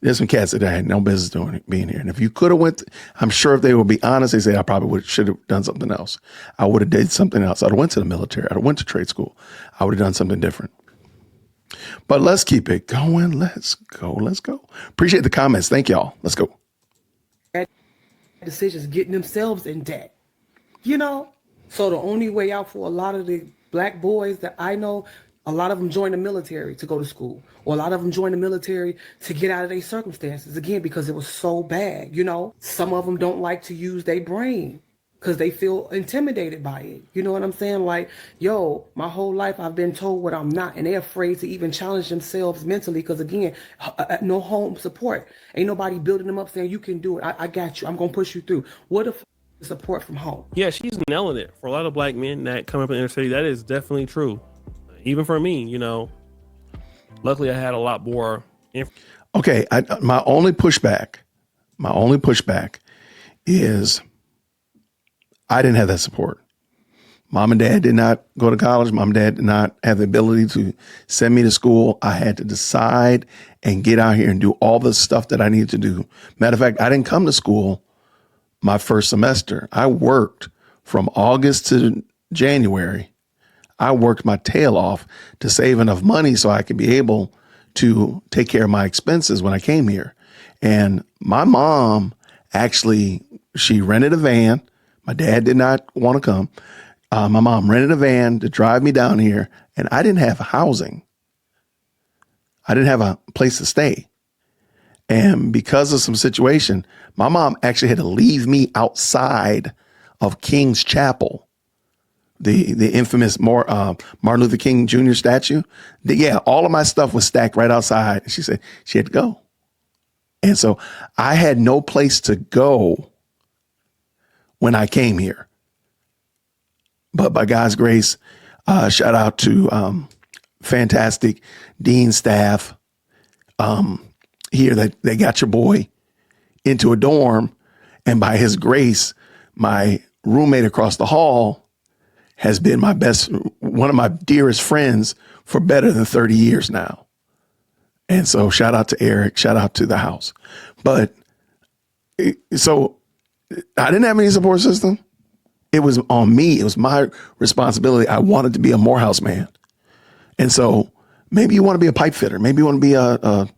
there's some cats that I had no business being here. And if you could have went, I'm sure if they would be honest, they say I probably should have done something else. I would have did something else. I'd have went to the military. I'd have went to trade school. I would have done something different. But let's keep it going. Let's go. Appreciate the comments. Thank y'all. Let's go. Decisions getting themselves in debt. So the only way out for a lot of the black boys that I know, a lot of them join the military to go to school, or a lot of them join the military to get out of their circumstances, again, because it was so bad. Some of them don't like to use their brain because they feel intimidated by it. You know what I'm saying? Like, my whole life I've been told what I'm not, and they're afraid to even challenge themselves mentally because, again, no home support. Ain't nobody building them up saying, you can do it. I got you. I'm going to push you through. What if support from home? Yeah, she's nailing it. For a lot of black men that come up in the inner city, that is definitely true. Even for me, luckily I had a lot more. Okay, my only pushback is I didn't have that support. Mom and dad did not go to college. Mom and dad did not have the ability to send me to school. I had to decide and get out here and do all the stuff that I needed to do. Matter of fact, I didn't come to school my first semester. I worked from August to January. I worked my tail off to save enough money so I could be able to take care of my expenses when I came here. And my mom actually, she rented a van. My dad did not want to come. My mom rented a van to drive me down here, and I didn't have housing. I didn't have a place to stay. And because of some situation, my mom actually had to leave me outside of King's Chapel, the infamous Martin Luther King Jr. statue. All of my stuff was stacked right outside. She said she had to go. And so I had no place to go when I came here. But by God's grace, shout out to fantastic dean staff here that they got your boy into a dorm. And by his grace, my roommate across the hall has been one of my dearest friends for better than 30 years now. And so shout out to Eric, shout out to the house. But so I didn't have any support system. It was on me. It was my responsibility. I wanted to be a Morehouse man. And so maybe you want to be a pipe fitter. Maybe you want to be a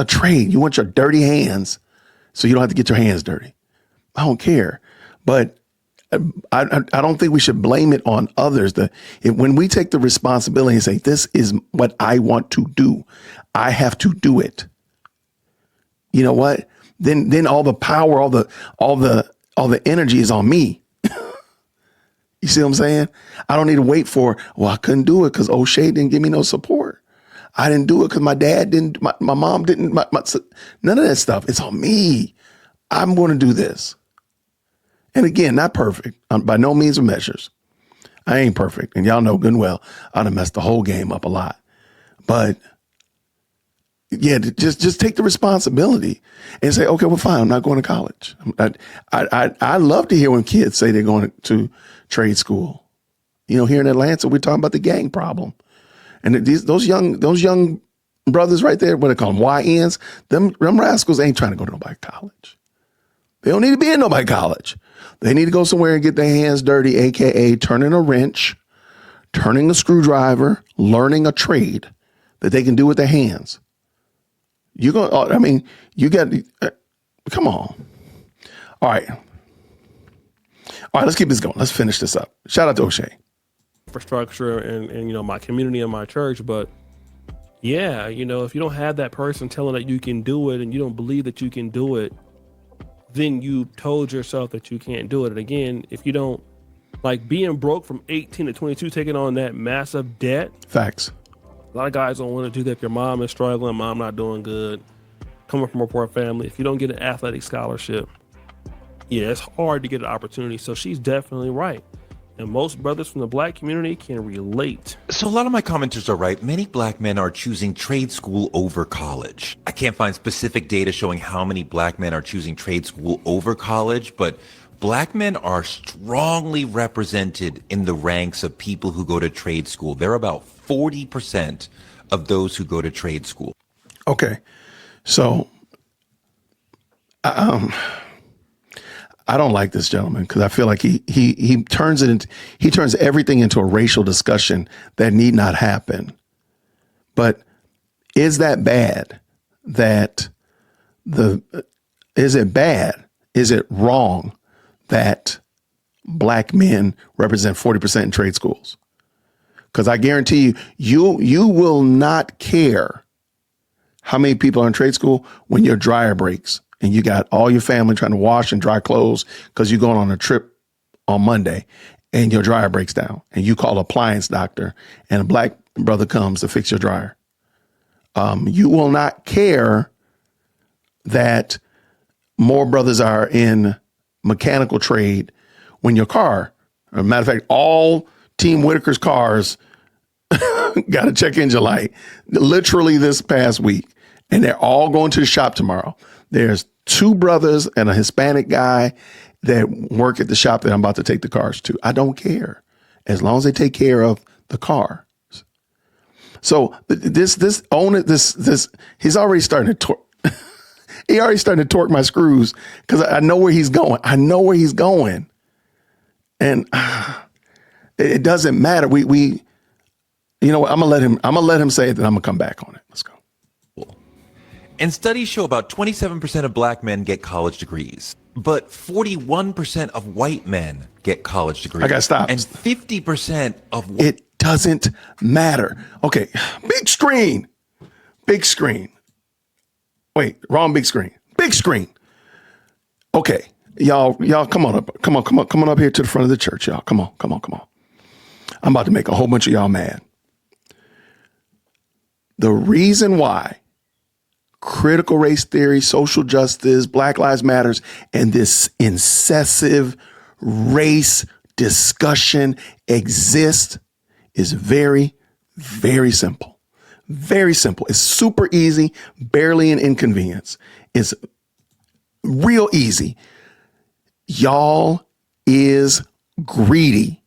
trade. You want your dirty hands so you don't have to get your hands dirty. I don't care. But I don't think we should blame it on others. When we take the responsibility and say, this is what I want to do, I have to do it. You know what? Then all the power, all the energy is on me. You see what I'm saying? I don't need to wait for, I couldn't do it because O'Shea didn't give me no support. I didn't do it because my dad didn't, my mom didn't, none of that stuff. It's on me. I'm going to do this. And again, not perfect, by no means of measures. I ain't perfect. And y'all know good and well, I'd have messed the whole game up a lot. But yeah, just take the responsibility and say, okay, well, fine, I'm not going to college. I love to hear when kids say they're going to trade school. Here in Atlanta, we're talking about the gang problem. And those young brothers right there, what they call them, YNs, them rascals ain't trying to go to nobody college. They don't need to be in nobody college. They need to go somewhere and get their hands dirty, AKA turning a wrench, turning a screwdriver, learning a trade that they can do with their hands. You got, come on. All right, let's keep this going. Let's finish this up. Shout out to O'Shea. Infrastructure and my community and my church. But yeah, if you don't have that person telling that you can do it and you don't believe that you can do it, then you told yourself that you can't do it. And again, if you don't, like, being broke from 18 to 22, taking on that massive debt. Facts. A lot of guys don't want to do that. If your mom is struggling, mom not doing good, coming from a poor family. If you don't get an athletic scholarship, yeah, it's hard to get an opportunity. So she's definitely right. And most brothers from the black community can relate. So a lot of my commenters are right. Many black men are choosing trade school over college. I can't find specific data showing how many black men are choosing trade school over college, but black men are strongly represented in the ranks of people who go to trade school. They're about 40% of those who go to trade school. Okay. So, I don't like this gentleman because I feel like he turns everything into a racial discussion that need not happen. But is that bad? Is it bad? Is it wrong that black men represent 40% in trade schools? Because I guarantee you will not care how many people are in trade school when your dryer breaks and you got all your family trying to wash and dry clothes because you're going on a trip on Monday and your dryer breaks down and you call an appliance doctor and a black brother comes to fix your dryer. You will not care that more brothers are in mechanical trade when your car, as a matter of fact, all Team Whitaker's cars got a check engine light literally this past week, and they're all going to the shop tomorrow. There's 2 brothers and a Hispanic guy that work at the shop that I'm about to take the cars to. I don't care as long as they take care of the car. So he's already starting to torque. He already starting to torque my screws because I know where he's going. And it doesn't matter. We you know what? I'm gonna let him say it, then I'm gonna come back on it. Let's go. And studies show about 27% of black men get college degrees, but 41% of white men get college degrees. I gotta stop. And 50% of it doesn't matter. Okay, big screen. Wait, wrong big screen. Big screen. Okay, y'all, come on up here to the front of the church, y'all. Come on. I'm about to make a whole bunch of y'all mad. The reason why critical race theory, social justice, Black Lives Matters, and this incessive race discussion exists is very, very simple. Very simple. It's super easy, barely an inconvenience. It's real easy. Y'all is greedy.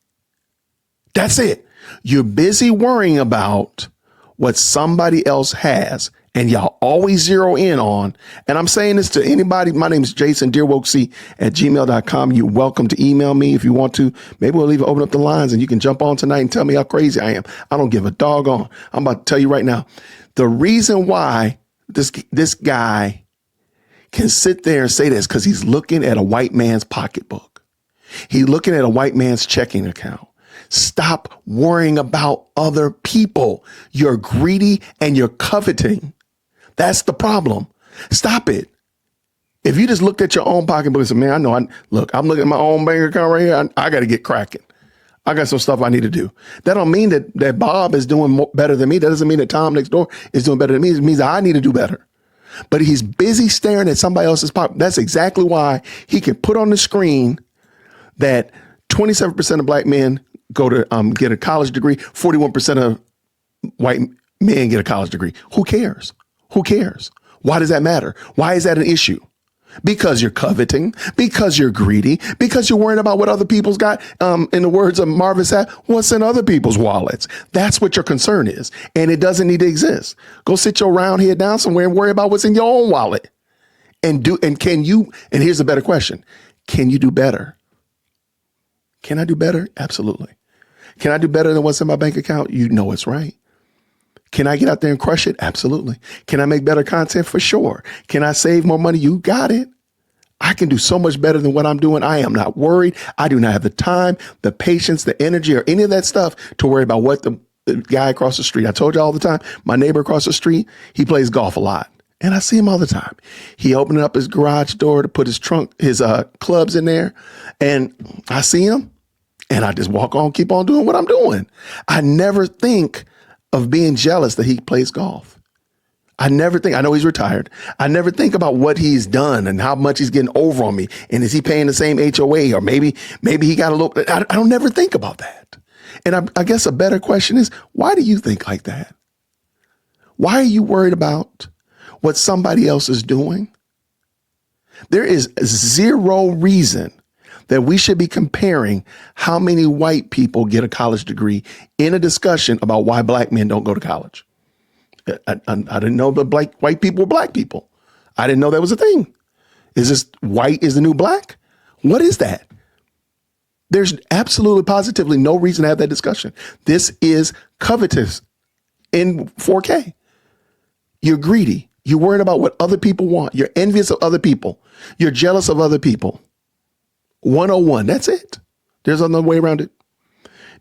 That's it. You're busy worrying about what somebody else has, and y'all always zero in on, and I'm saying this to anybody. My name is Jason DearWokesy@gmail.com. You're welcome to email me if you want to. Maybe we'll even open up the lines and you can jump on tonight and tell me how crazy I am. I don't give a doggone. I'm about to tell you right now. The reason why this guy can sit there and say this because he's looking at a white man's pocketbook. He's looking at a white man's checking account. Stop worrying about other people. You're greedy and you're coveting. That's the problem. Stop it. If you just looked at your own pocketbook and said, man, I'm looking at my own bank account right here. I got to get cracking. I got some stuff I need to do. That don't mean that Bob is doing better than me. That doesn't mean that Tom next door is doing better than me. It means that I need to do better. But he's busy staring at somebody else's pocket. That's exactly why he can put on the screen that 27% of black men go to get a college degree. 41% of white men get a college degree. Who cares? Why does that matter? Why is that an issue? Because you're coveting, because you're greedy, because you're worried about what other people's got. In the words of Marvin Sapp, what's in other people's wallets? That's what your concern is. And it doesn't need to exist. Go sit your round head down somewhere and worry about what's in your own wallet. And here's a better question. Can you do better? Can I do better? Absolutely. Can I do better than what's in my bank account? You know it's right. Can I get out there and crush it? Absolutely. Can I make better content? For sure. Can I save more money? You got it. I can do so much better than what I'm doing. I am not worried. I do not have the time, the patience, the energy, or any of that stuff to worry about what the guy across the street. I told you all the time, my neighbor across the street, he plays golf a lot. And I see him all the time. He opened up his garage door to put his clubs in there. And I see him and I just walk on, keep on doing what I'm doing. I never think of being jealous that he plays golf. I know he's retired. I never think about what he's done and how much he's getting over on me. And is he paying the same HOA, or maybe he got a little, I don't never think about that. And I guess a better question is, why do you think like that? Why are you worried about what somebody else is doing? There is zero reason that we should be comparing how many white people get a college degree in a discussion about why black men don't go to college. I didn't know that white people were black people. I didn't know that was a thing. Is this white is the new black? What is that? There's absolutely positively no reason to have that discussion. This is covetous in 4K. You're greedy. You're worried about what other people want. You're envious of other people. You're jealous of other people. 101. That's it. There's another way around it.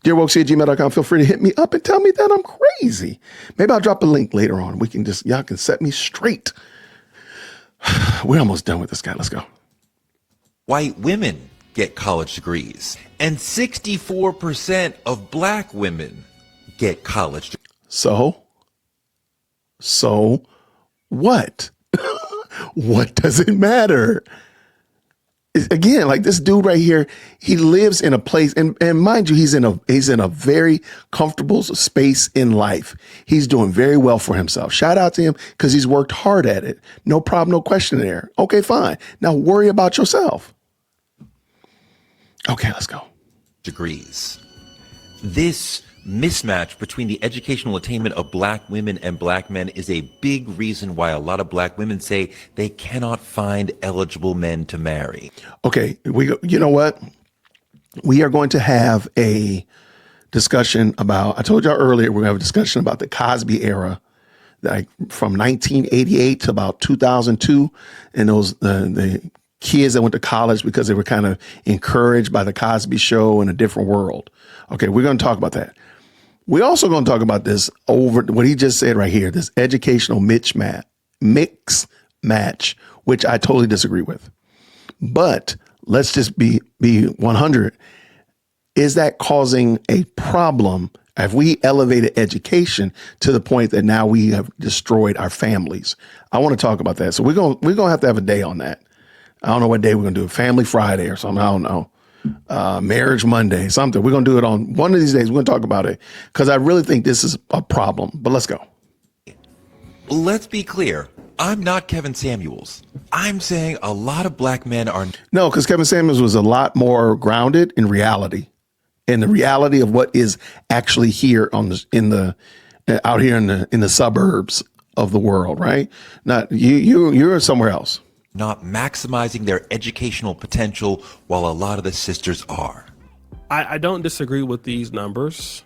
DearWokesy@gmail.com. Feel free to hit me up and tell me that I'm crazy. Maybe I'll drop a link later on. Y'all can set me straight. We're almost done with this guy. Let's go. White women get college degrees, and 64% of black women get college degrees. So what? What does it matter? Again, like this dude right here, he lives in a place, and mind you, he's in a very comfortable space in life. He's doing very well for himself. Shout out to him because he's worked hard at it. No problem, no question there. Okay, fine. Now worry about yourself. Okay, let's go. Degrees. This mismatch between the educational attainment of black women and black men is a big reason why a lot of black women say they cannot find eligible men to marry. Okay, you know what? We are going to have a discussion about, I told y'all earlier, we're going to have a discussion about the Cosby era, like from 1988 to about 2002, and those the kids that went to college because they were kind of encouraged by the Cosby Show in a different world. Okay, we're going to talk about that. We're also going to talk about this over what he just said right here, this educational mix match, which I totally disagree with. But let's just be 100. Is that causing a problem? Have we elevated education to the point that now we have destroyed our families? I want to talk about that. So we're going to have a day on that. I don't know what day we're going to do it. Family Friday or something. I don't know. Marriage Monday, something. We're going to do it on one of these days. We're going to talk about it because I really think this is a problem. But let's go. Let's be clear. I'm not Kevin Samuels. I'm saying a lot of black men are. No, because Kevin Samuels was a lot more grounded in reality, in the reality of what is actually here out here in the suburbs of the world, right? Not you're somewhere else. Not maximizing their educational potential while a lot of the sisters are. I don't disagree with these numbers.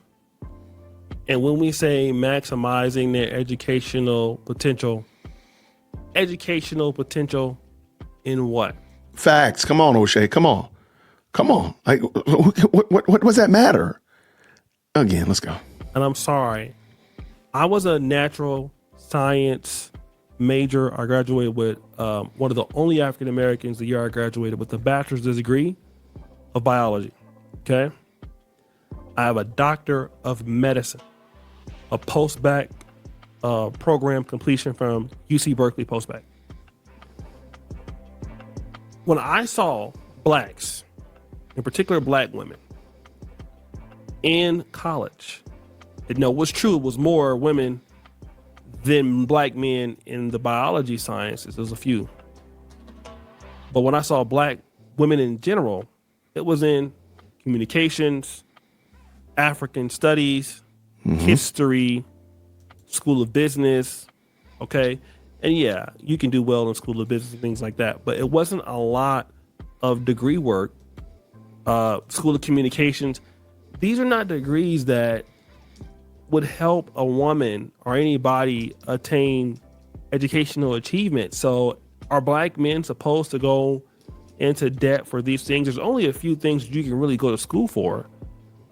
And when we say maximizing their educational potential in what? Facts. Come on, O'Shea. Come on. Like, what does that matter? Again, let's go. And I'm sorry. I was a natural science major. I graduated with one of the only African Americans the year I graduated with a bachelor's degree of biology. Okay. I have a doctor of medicine, a post-bac program completion from UC Berkeley post-bac. When I saw blacks, in particular black women, in college, what's true, it was more women than black men in the biology sciences. There's a few. But when I saw black women in general, it was in communications, African studies, history, School of Business, okay? And yeah, you can do well in School of Business and things like that, but it wasn't a lot of degree work. School of Communications, these are not degrees that would help a woman or anybody attain educational achievement. So are black men supposed to go into debt for these things? There's only a few things you can really go to school for.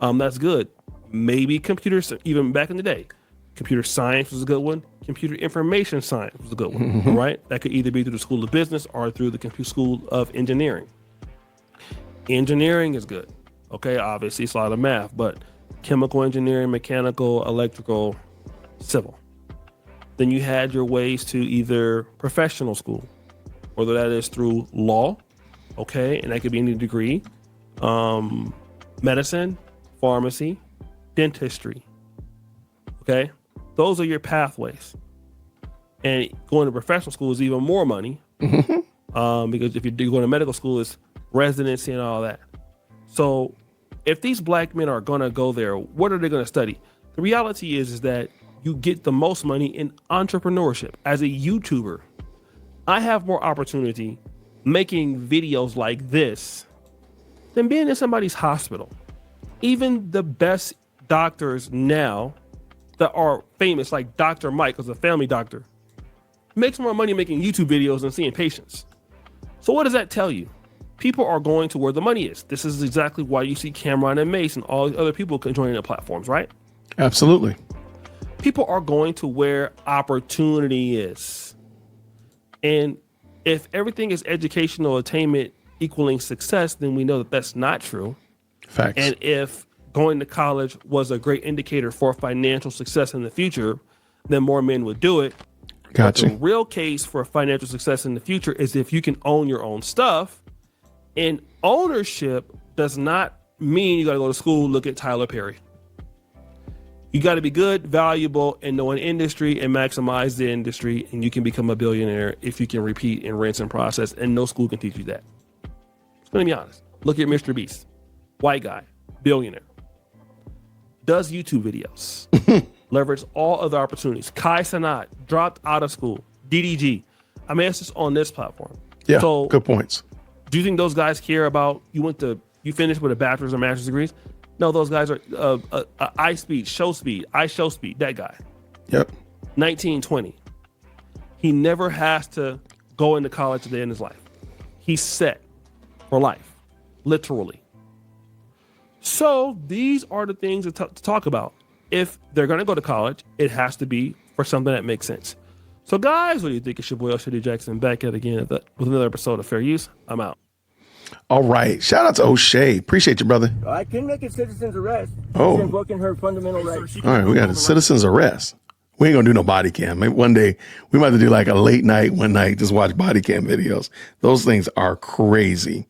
That's good. Maybe computers, even back in the day. Computer science was a good one. Computer information science was a good one, all right? That could either be through the School of Business or through the School of Engineering. Engineering is good, okay? Obviously, it's a lot of math, but chemical engineering, mechanical, electrical, civil. Then you had your ways to either professional school, whether that is through law, okay? And that could be any degree, medicine, pharmacy, dentistry, okay? Those are your pathways. And going to professional school is even more money because if you're going to medical school, it's residency and all that. So if these black men are going to go there, what are they going to study? The reality is that you get the most money in entrepreneurship. As a YouTuber, I have more opportunity making videos like this than being in somebody's hospital. Even the best doctors now that are famous, like Dr. Mike, as a family doctor, makes more money making YouTube videos than seeing patients. So what does that tell you? People are going to where the money is. This is exactly why you see Cameron and Mace and all the other people joining the platforms, right? Absolutely. People are going to where opportunity is. And if everything is educational attainment equaling success, then we know that that's not true. Facts. And if going to college was a great indicator for financial success in the future, then more men would do it. Gotcha. But the real case for financial success in the future is if you can own your own stuff. And ownership does not mean you got to go to school, look at Tyler Perry. You got to be good, valuable, and know an industry and maximize the industry. And you can become a billionaire if you can repeat and rinse and process. And no school can teach you that. Just gonna be honest. Look at Mr. Beast. White guy, billionaire. Does YouTube videos. Leverage all other opportunities. Kai Cenat dropped out of school. DDG. I mean, it's just on this platform. Yeah, so, good points. Do you think those guys care about you finished with a bachelor's or master's degrees? No, those guys are iSpeed, show speed, that guy. Yep. 19, 20. He never has to go into college at the end of his life. He's set for life, literally. So these are the things to talk about. If they're going to go to college, it has to be for something that makes sense. So guys, what do you think? It's your boy, O'Shea Jackson, back at again with another episode of Fair Use. I'm out. All right. Shout out to O'Shea. Appreciate you, brother. I can make a citizen's arrest. Oh. She's invoking her fundamental rights. All right. We got a citizen's arrest. We ain't going to do no body cam. Maybe one day we might have to do like a late night, one night, just watch body cam videos. Those things are crazy.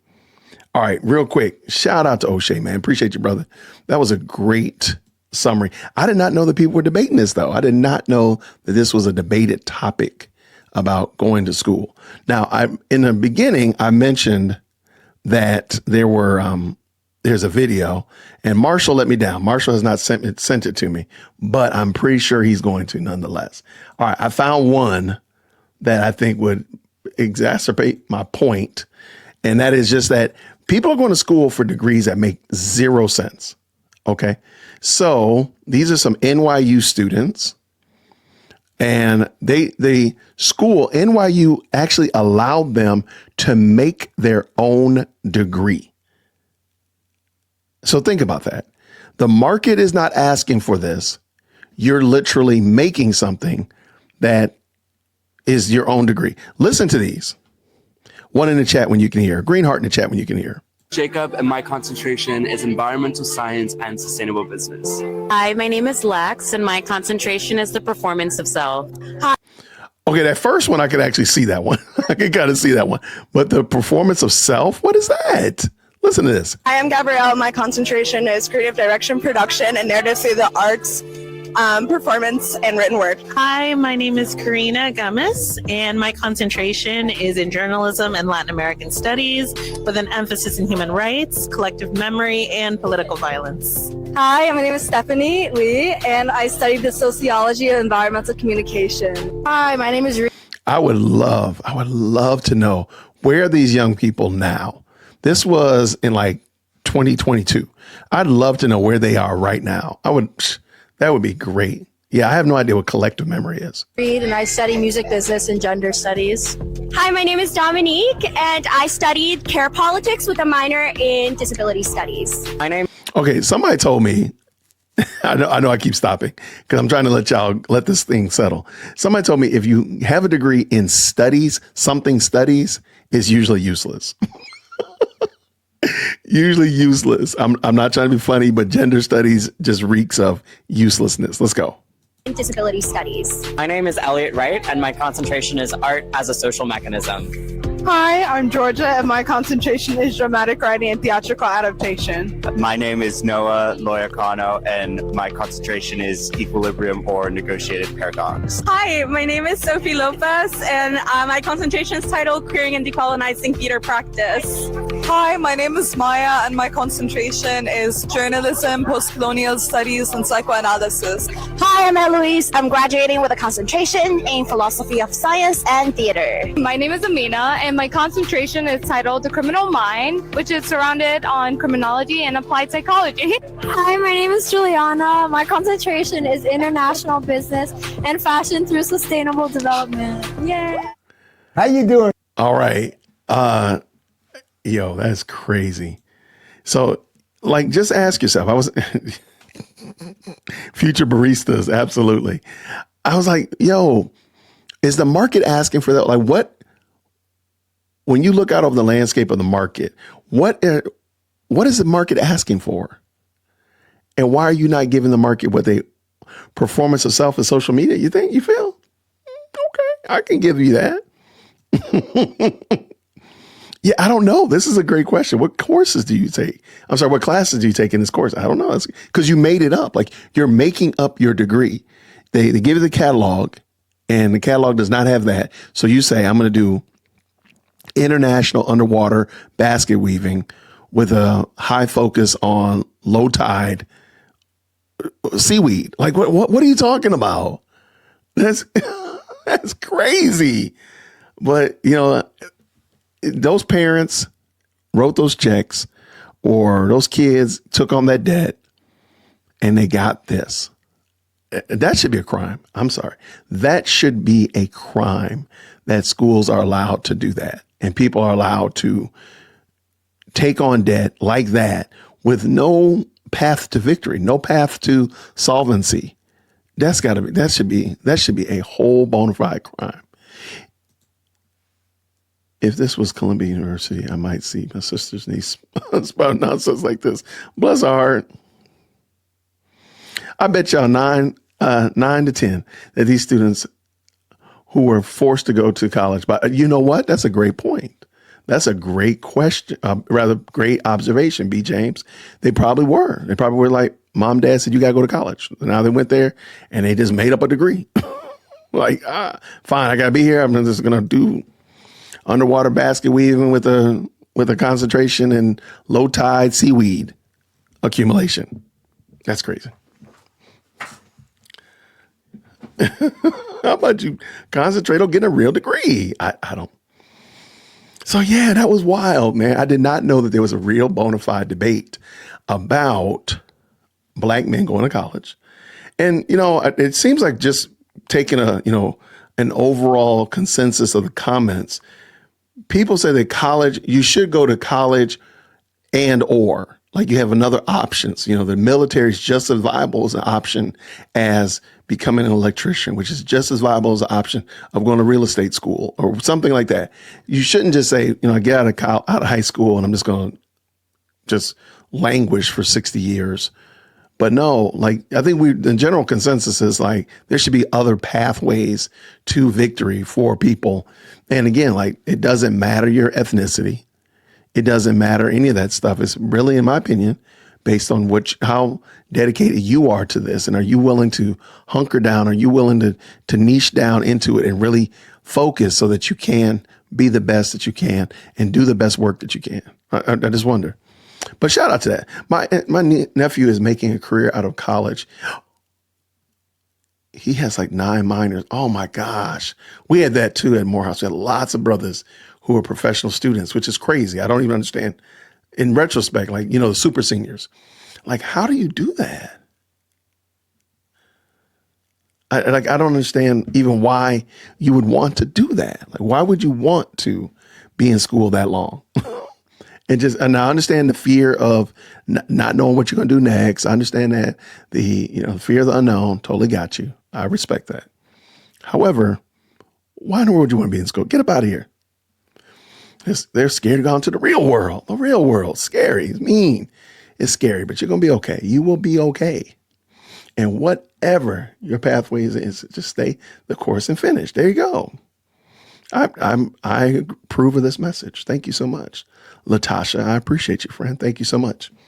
All right. Real quick. Shout out to O'Shea, man. Appreciate you, brother. That was a great summary. I did not know that people were debating this, though. I did not know that this was a debated topic about going to school. Now, in the beginning, I mentioned that there's a video, and Marshall let me down. Marshall has not sent it to me, but I'm pretty sure he's going to nonetheless. All right, I found one that I think would exacerbate my point, and that is just that people are going to school for degrees that make 0 sense. Okay. So these are some NYU students, and the school, NYU, actually allowed them to make their own degree. So think about that. The market is not asking for this. You're literally making something that is your own degree. Listen to these. One in the chat when you can hear. Green heart in the chat when you can hear. Jacob, and my concentration is environmental science and sustainable business. Hi, my name is Lex, and my concentration is the performance of self. Hi. Okay, that first one, I could actually see that one. I could kind of see that one. But the performance of self, what is that? Listen to this. Hi, I'm Gabrielle. My concentration is creative direction, production, and narrative through the arts, performance, and written word. Hi, my name is Karina Gomez, and my concentration is in journalism and Latin American studies with an emphasis in human rights, collective memory, and political violence. Hi, my name is Stephanie Lee, and I studied the sociology of environmental communication. Hi, my name is I would love to know, where are these young people now? This was in like 2022. I'd love to know where they are right now. That would be great. Yeah, I have no idea what collective memory is. And I study music business and gender studies. Hi, my name is Dominique, and I studied care politics with a minor in disability studies. Okay, somebody told me I know I keep stopping because I'm trying to let this thing settle. Somebody told me if you have a degree in studies, something studies is usually useless. Usually useless. I'm not trying to be funny, but gender studies just reeks of uselessness. Let's go. Disability studies. My name is Elliot Wright, and my concentration is art as a social mechanism. Hi, I'm Georgia, and my concentration is dramatic writing and theatrical adaptation. My name is Noah Loyacano, and my concentration is equilibrium or negotiated paradox. Hi, my name is Sophie Lopez, and my concentration is titled Queering and Decolonizing Theater Practice. Hi, my name is Maya, and my concentration is journalism, post-colonial studies, and psychoanalysis. Hi, I'm Eloise. I'm graduating with a concentration in philosophy of science and theater. My name is Amina, and my concentration is titled The Criminal Mind, which is surrounded on criminology and applied psychology. Hi, my name is Juliana. My concentration is international business and fashion through sustainable development. Yay! How you doing? All right. Yo, that's crazy. So, like, just ask yourself. I was future baristas, absolutely. I was like, yo, is the market asking for that? Like, what? When you look out over the landscape of the market, what is the market asking for? And why are you not giving the market what they performance of self and social media? You feel? Okay, I can give you that. Yeah, I don't know. This is a great question. What courses do you take? I'm sorry, what classes do you take in this course? I don't know. It's because you made it up. Like you're making up your degree. They give you the catalog and the catalog does not have that. So you say, I'm going to do international underwater basket weaving with a high focus on low tide seaweed. Like what are you talking about? That's crazy. But those parents wrote those checks or those kids took on that debt and they got this. That should be a crime. I'm sorry. That should be a crime that schools are allowed to do that. And people are allowed to take on debt like that with no path to victory, no path to solvency. That should be a whole bona fide crime. If this was Columbia University, I might see my sister's niece spout nonsense like this. Bless her heart. I bet y'all 9 to 10 that these students who were forced to go to college. But you know what? That's a great point. That's a great question, rather great observation, B. James. They probably were. They probably were like, Mom, Dad said, you got to go to college. Now they went there and they just made up a degree. Like, fine, I got to be here. I'm just going to do underwater basket weaving with a concentration in low tide seaweed accumulation. That's crazy. How about you concentrate on getting a real degree? I don't. So yeah, that was wild, man. I did not know that there was a real bona fide debate about Black men going to college. And, it seems like just taking an overall consensus of the comments, people say that college, you should go to college or like you have another options. The military is just as viable as an option as becoming an electrician, which is just as viable as an option of going to real estate school or something like that. You shouldn't just say, I get out of high school and I'm just going to just languish for 60 years. But no, like I think the general consensus is like there should be other pathways to victory for people. And again, like it doesn't matter your ethnicity. It doesn't matter any of that stuff. It's really, in my opinion, based on how dedicated you are to this. And are you willing to hunker down? Are you willing to niche down into it and really focus so that you can be the best that you can and do the best work that you can? I just wonder. But shout out to that. My nephew is making a career out of college. He has like 9 minors. Oh my gosh. We had that too at Morehouse. We had lots of brothers who are professional students, which is crazy. I don't even understand in retrospect, like, the super seniors. Like, how do you do that? I don't understand even why you would want to do that. Like, why would you want to be in school that long And I understand the fear of not knowing what you're going to do next. I understand that the fear of the unknown. Totally got you. I respect that. However, why in the world do you want to be in school? Get up out of here. They're scared to go into the real world. The real world, scary, it's mean. It's scary, but you're going to be okay. You will be okay. And whatever your pathway is, just stay the course and finish. There you go. I approve of this message. Thank you so much. Latasha, I appreciate you, friend. Thank you so much.